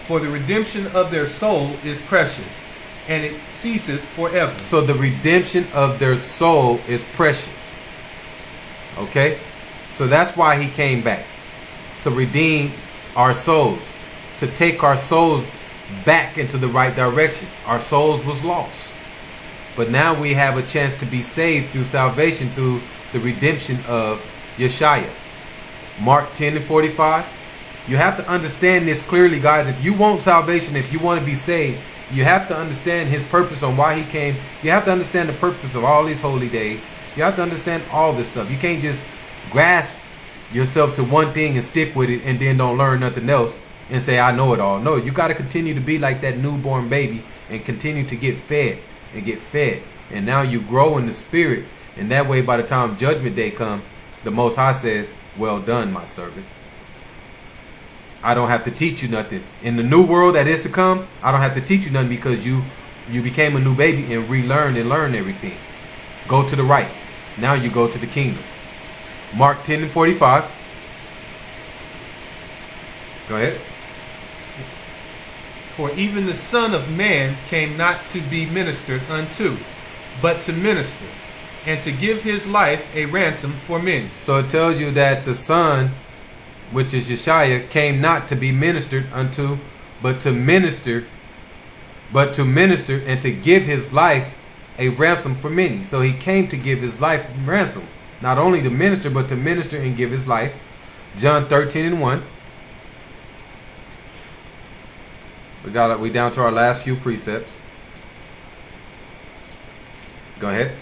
For the redemption of their soul is precious, and it ceaseth forever. So the redemption of their soul is precious. Okay? So that's why he came back. To redeem our souls. To take our souls back into the right directions. Our souls was lost. But now we have a chance to be saved through salvation, through the redemption of Yeshua. Mark 10 and 45. You have to understand this clearly, guys. If you want salvation, if you want to be saved, you have to understand his purpose on why he came. You have to understand the purpose of all these holy days. You have to understand all this stuff. You can't just grasp yourself to one thing and stick with it and then don't learn nothing else and say, I know it all. No, you got to continue to be like that newborn baby and continue to get fed and get fed. And now you grow in the spirit. And that way, by the time judgment day comes, the Most High says, well done, my servant. I don't have to teach you nothing. In the new world that is to come, I don't have to teach you nothing because you became a new baby and relearned and learned everything. Go to the right. Now you go to the kingdom. Mark 10 and 45. Go ahead. For even the Son of Man came not to be ministered unto, but to minister, and to give his life a ransom for many. So it tells you that the Son, which is Yeshua, came not to be ministered unto, but to minister and to give his life a ransom for many. So he came to give his life ransom. Not only to minister, but to minister and give his life. John 13 and 1. We down to our last few precepts. Go ahead.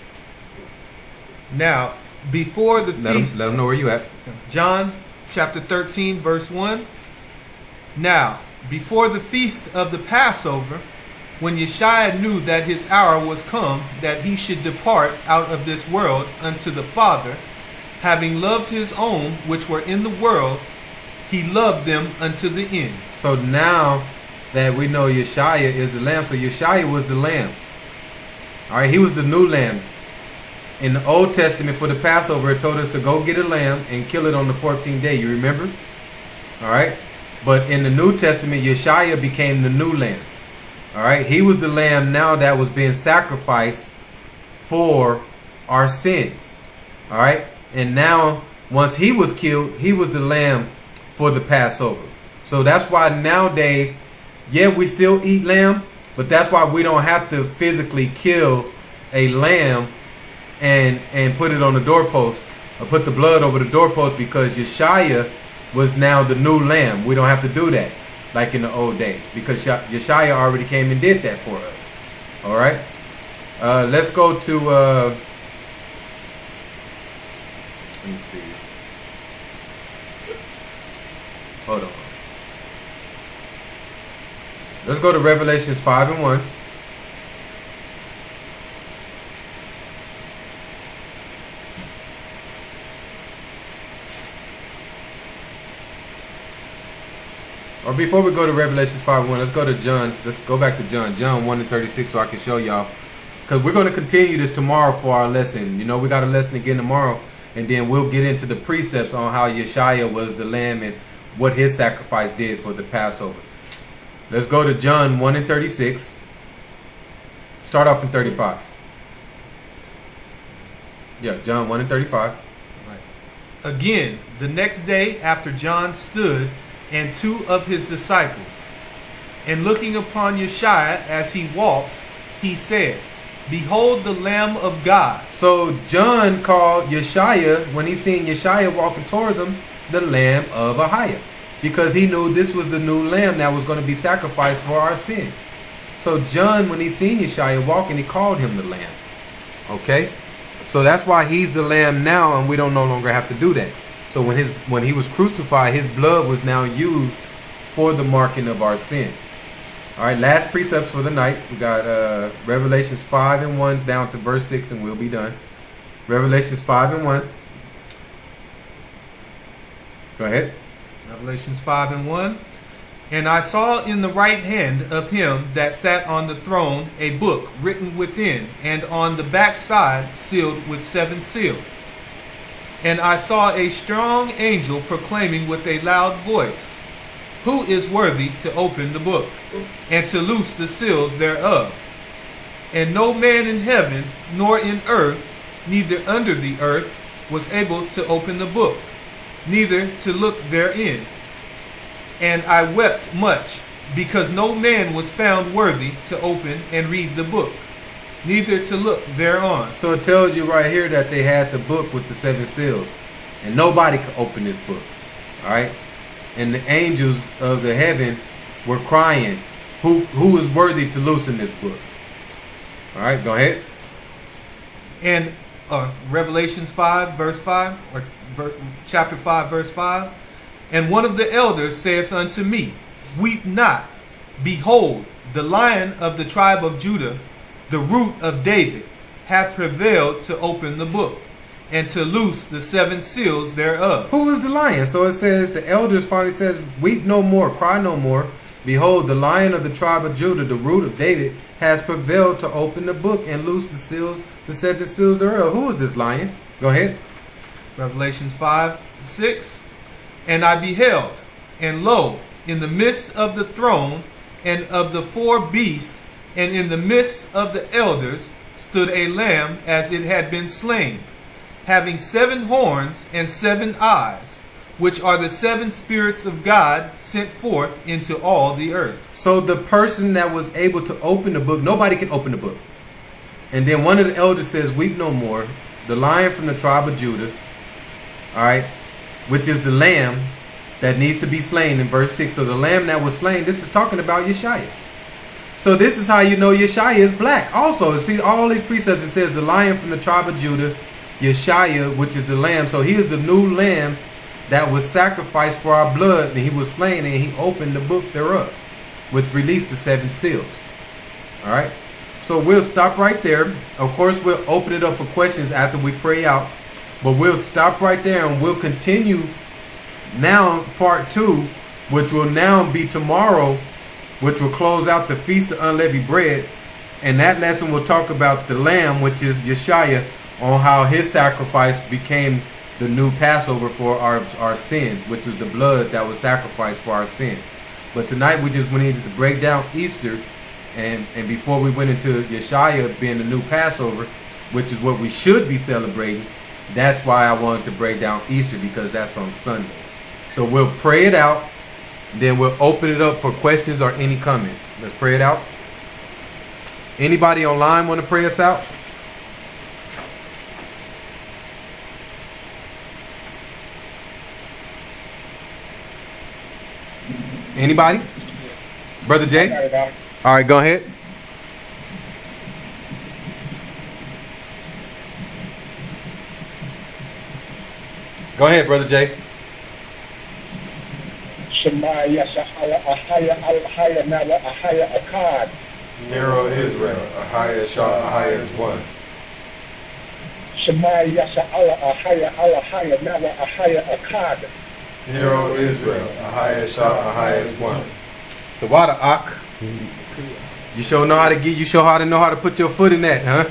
Now, before the feast... Let them know where you at. John chapter 13, verse 1. Now, before the feast of the Passover, when Yeshua knew that his hour was come, that he should depart out of this world unto the Father, having loved his own which were in the world, he loved them unto the end. So now that we know Yeshua is the Lamb, so Yeshua was the Lamb. All right, he was the new Lamb. In the Old Testament for the Passover, it told us to go get a lamb and kill it on the 14th day. You remember? All right. But in the New Testament, Yeshua became the new Lamb. All right. He was the lamb now that was being sacrificed for our sins. All right. And now, once he was killed, he was the lamb for the Passover. So that's why nowadays, yeah, we still eat lamb, but that's why we don't have to physically kill a lamb and put it on the doorpost or put the blood over the doorpost, because Yeshua was now the new lamb. We don't have to do that like in the old days, because Yeshua already came and did that for us. All right. Let's go to let me see. Hold on. Let's go to Revelations 5 and 1. Or before we go to Revelations 5:1, let's go to John. Let's go back to John. John 1:36 so I can show y'all. Because we're going to continue this tomorrow for our lesson. You know, we got a lesson again tomorrow. And then we'll get into the precepts on how Yeshua was the lamb and what his sacrifice did for the Passover. Let's go to John 1:36. Start off in 35. Yeah, John 1:35. Right. Again, the next day after John stood and two of his disciples, and looking upon Yeshua as he walked, he said, Behold the Lamb of God. So John called Yeshua, when he seen Yeshua walking towards him, the Lamb of Ahiah, because he knew this was the new lamb that was going to be sacrificed for our sins. So John, when he seen Yeshua walking, he called him the Lamb. Okay? So that's why he's the Lamb now, and we don't no longer have to do that. So when he was crucified, his blood was now used for the marking of our sins. All right, last precepts for the night. We got Revelations 5:1 down to verse 6, and we'll be done. Revelations 5:1. Go ahead. Revelations 5:1. And I saw in the right hand of him that sat on the throne a book written within, and on the back side sealed with 7 seals. And I saw a strong angel proclaiming with a loud voice, Who is worthy to open the book, and to loose the seals thereof? And no man in heaven, nor in earth, neither under the earth, was able to open the book, neither to look therein. And I wept much, because no man was found worthy to open and read the book, neither to look thereon. So it tells you right here that they had the book with the 7 seals, and nobody could open this book. All right? And the angels of the heaven were crying, who is worthy to loosen this book? All right, go ahead. And Revelations 5, verse 5, or chapter 5, verse 5. And one of the elders saith unto me, Weep not. Behold, the Lion of the tribe of Judah, the root of David, hath prevailed to open the book, and to loose the 7 seals thereof. Who is the lion? So it says, the elders finally says, weep no more, cry no more. Behold, the Lion of the tribe of Judah, the root of David, has prevailed to open the book and loose the seals, the 7 seals thereof. Who is this lion? Go ahead. Revelations 5:6. And I beheld, and lo, in the midst of the throne and of the 4 beasts, and in the midst of the elders, stood a lamb as it had been slain, having 7 horns and 7 eyes, which are the 7 spirits of God sent forth into all the earth. So the person that was able to open the book, nobody can open the book. And then one of the elders says, weep no more. The Lion from the tribe of Judah, all right, which is the lamb that needs to be slain in verse 6. So the lamb that was slain, this is talking about Yeshua. So this is how you know Yeshua is black. Also, see all these precepts, it says the Lion from the tribe of Judah, Yeshua, which is the lamb. So he is the new lamb that was sacrificed for our blood, and he was slain, and he opened the book thereof, which released the 7 seals. All right. So we'll stop right there. Of course, we'll open it up for questions after we pray out. But we'll stop right there, and we'll continue now part 2, which will now be tomorrow, which will close out the Feast of Unleavened Bread. And that lesson will talk about the Lamb, which is Yeshua, on how his sacrifice became the new Passover for our sins, which was the blood that was sacrificed for our sins. But tonight we just needed to break down Easter, and before we went into Yeshua being the new Passover, which is what we should be celebrating. That's why I wanted to break down Easter, because that's on Sunday. So we'll pray it out, then we'll open it up for questions or any comments. Let's pray it out. Anybody online want to pray us out? Anybody? Brother Jay? All right, go ahead. Go ahead, Brother Jay. Shemaya Shahaya Ahaya Al-Haya Nawa Ahaya Akkad. Hero Israel, Ahaya Shah, Ahaya is one. Shemaya Sha'ala Ahaya Al-Haya Nawa Ahaya Akkad. Hear, O Israel, Ahaya Shah, Ahaya is one. The water, Ak. You sure know how to get. You sure how to know how to put your foot in that, huh?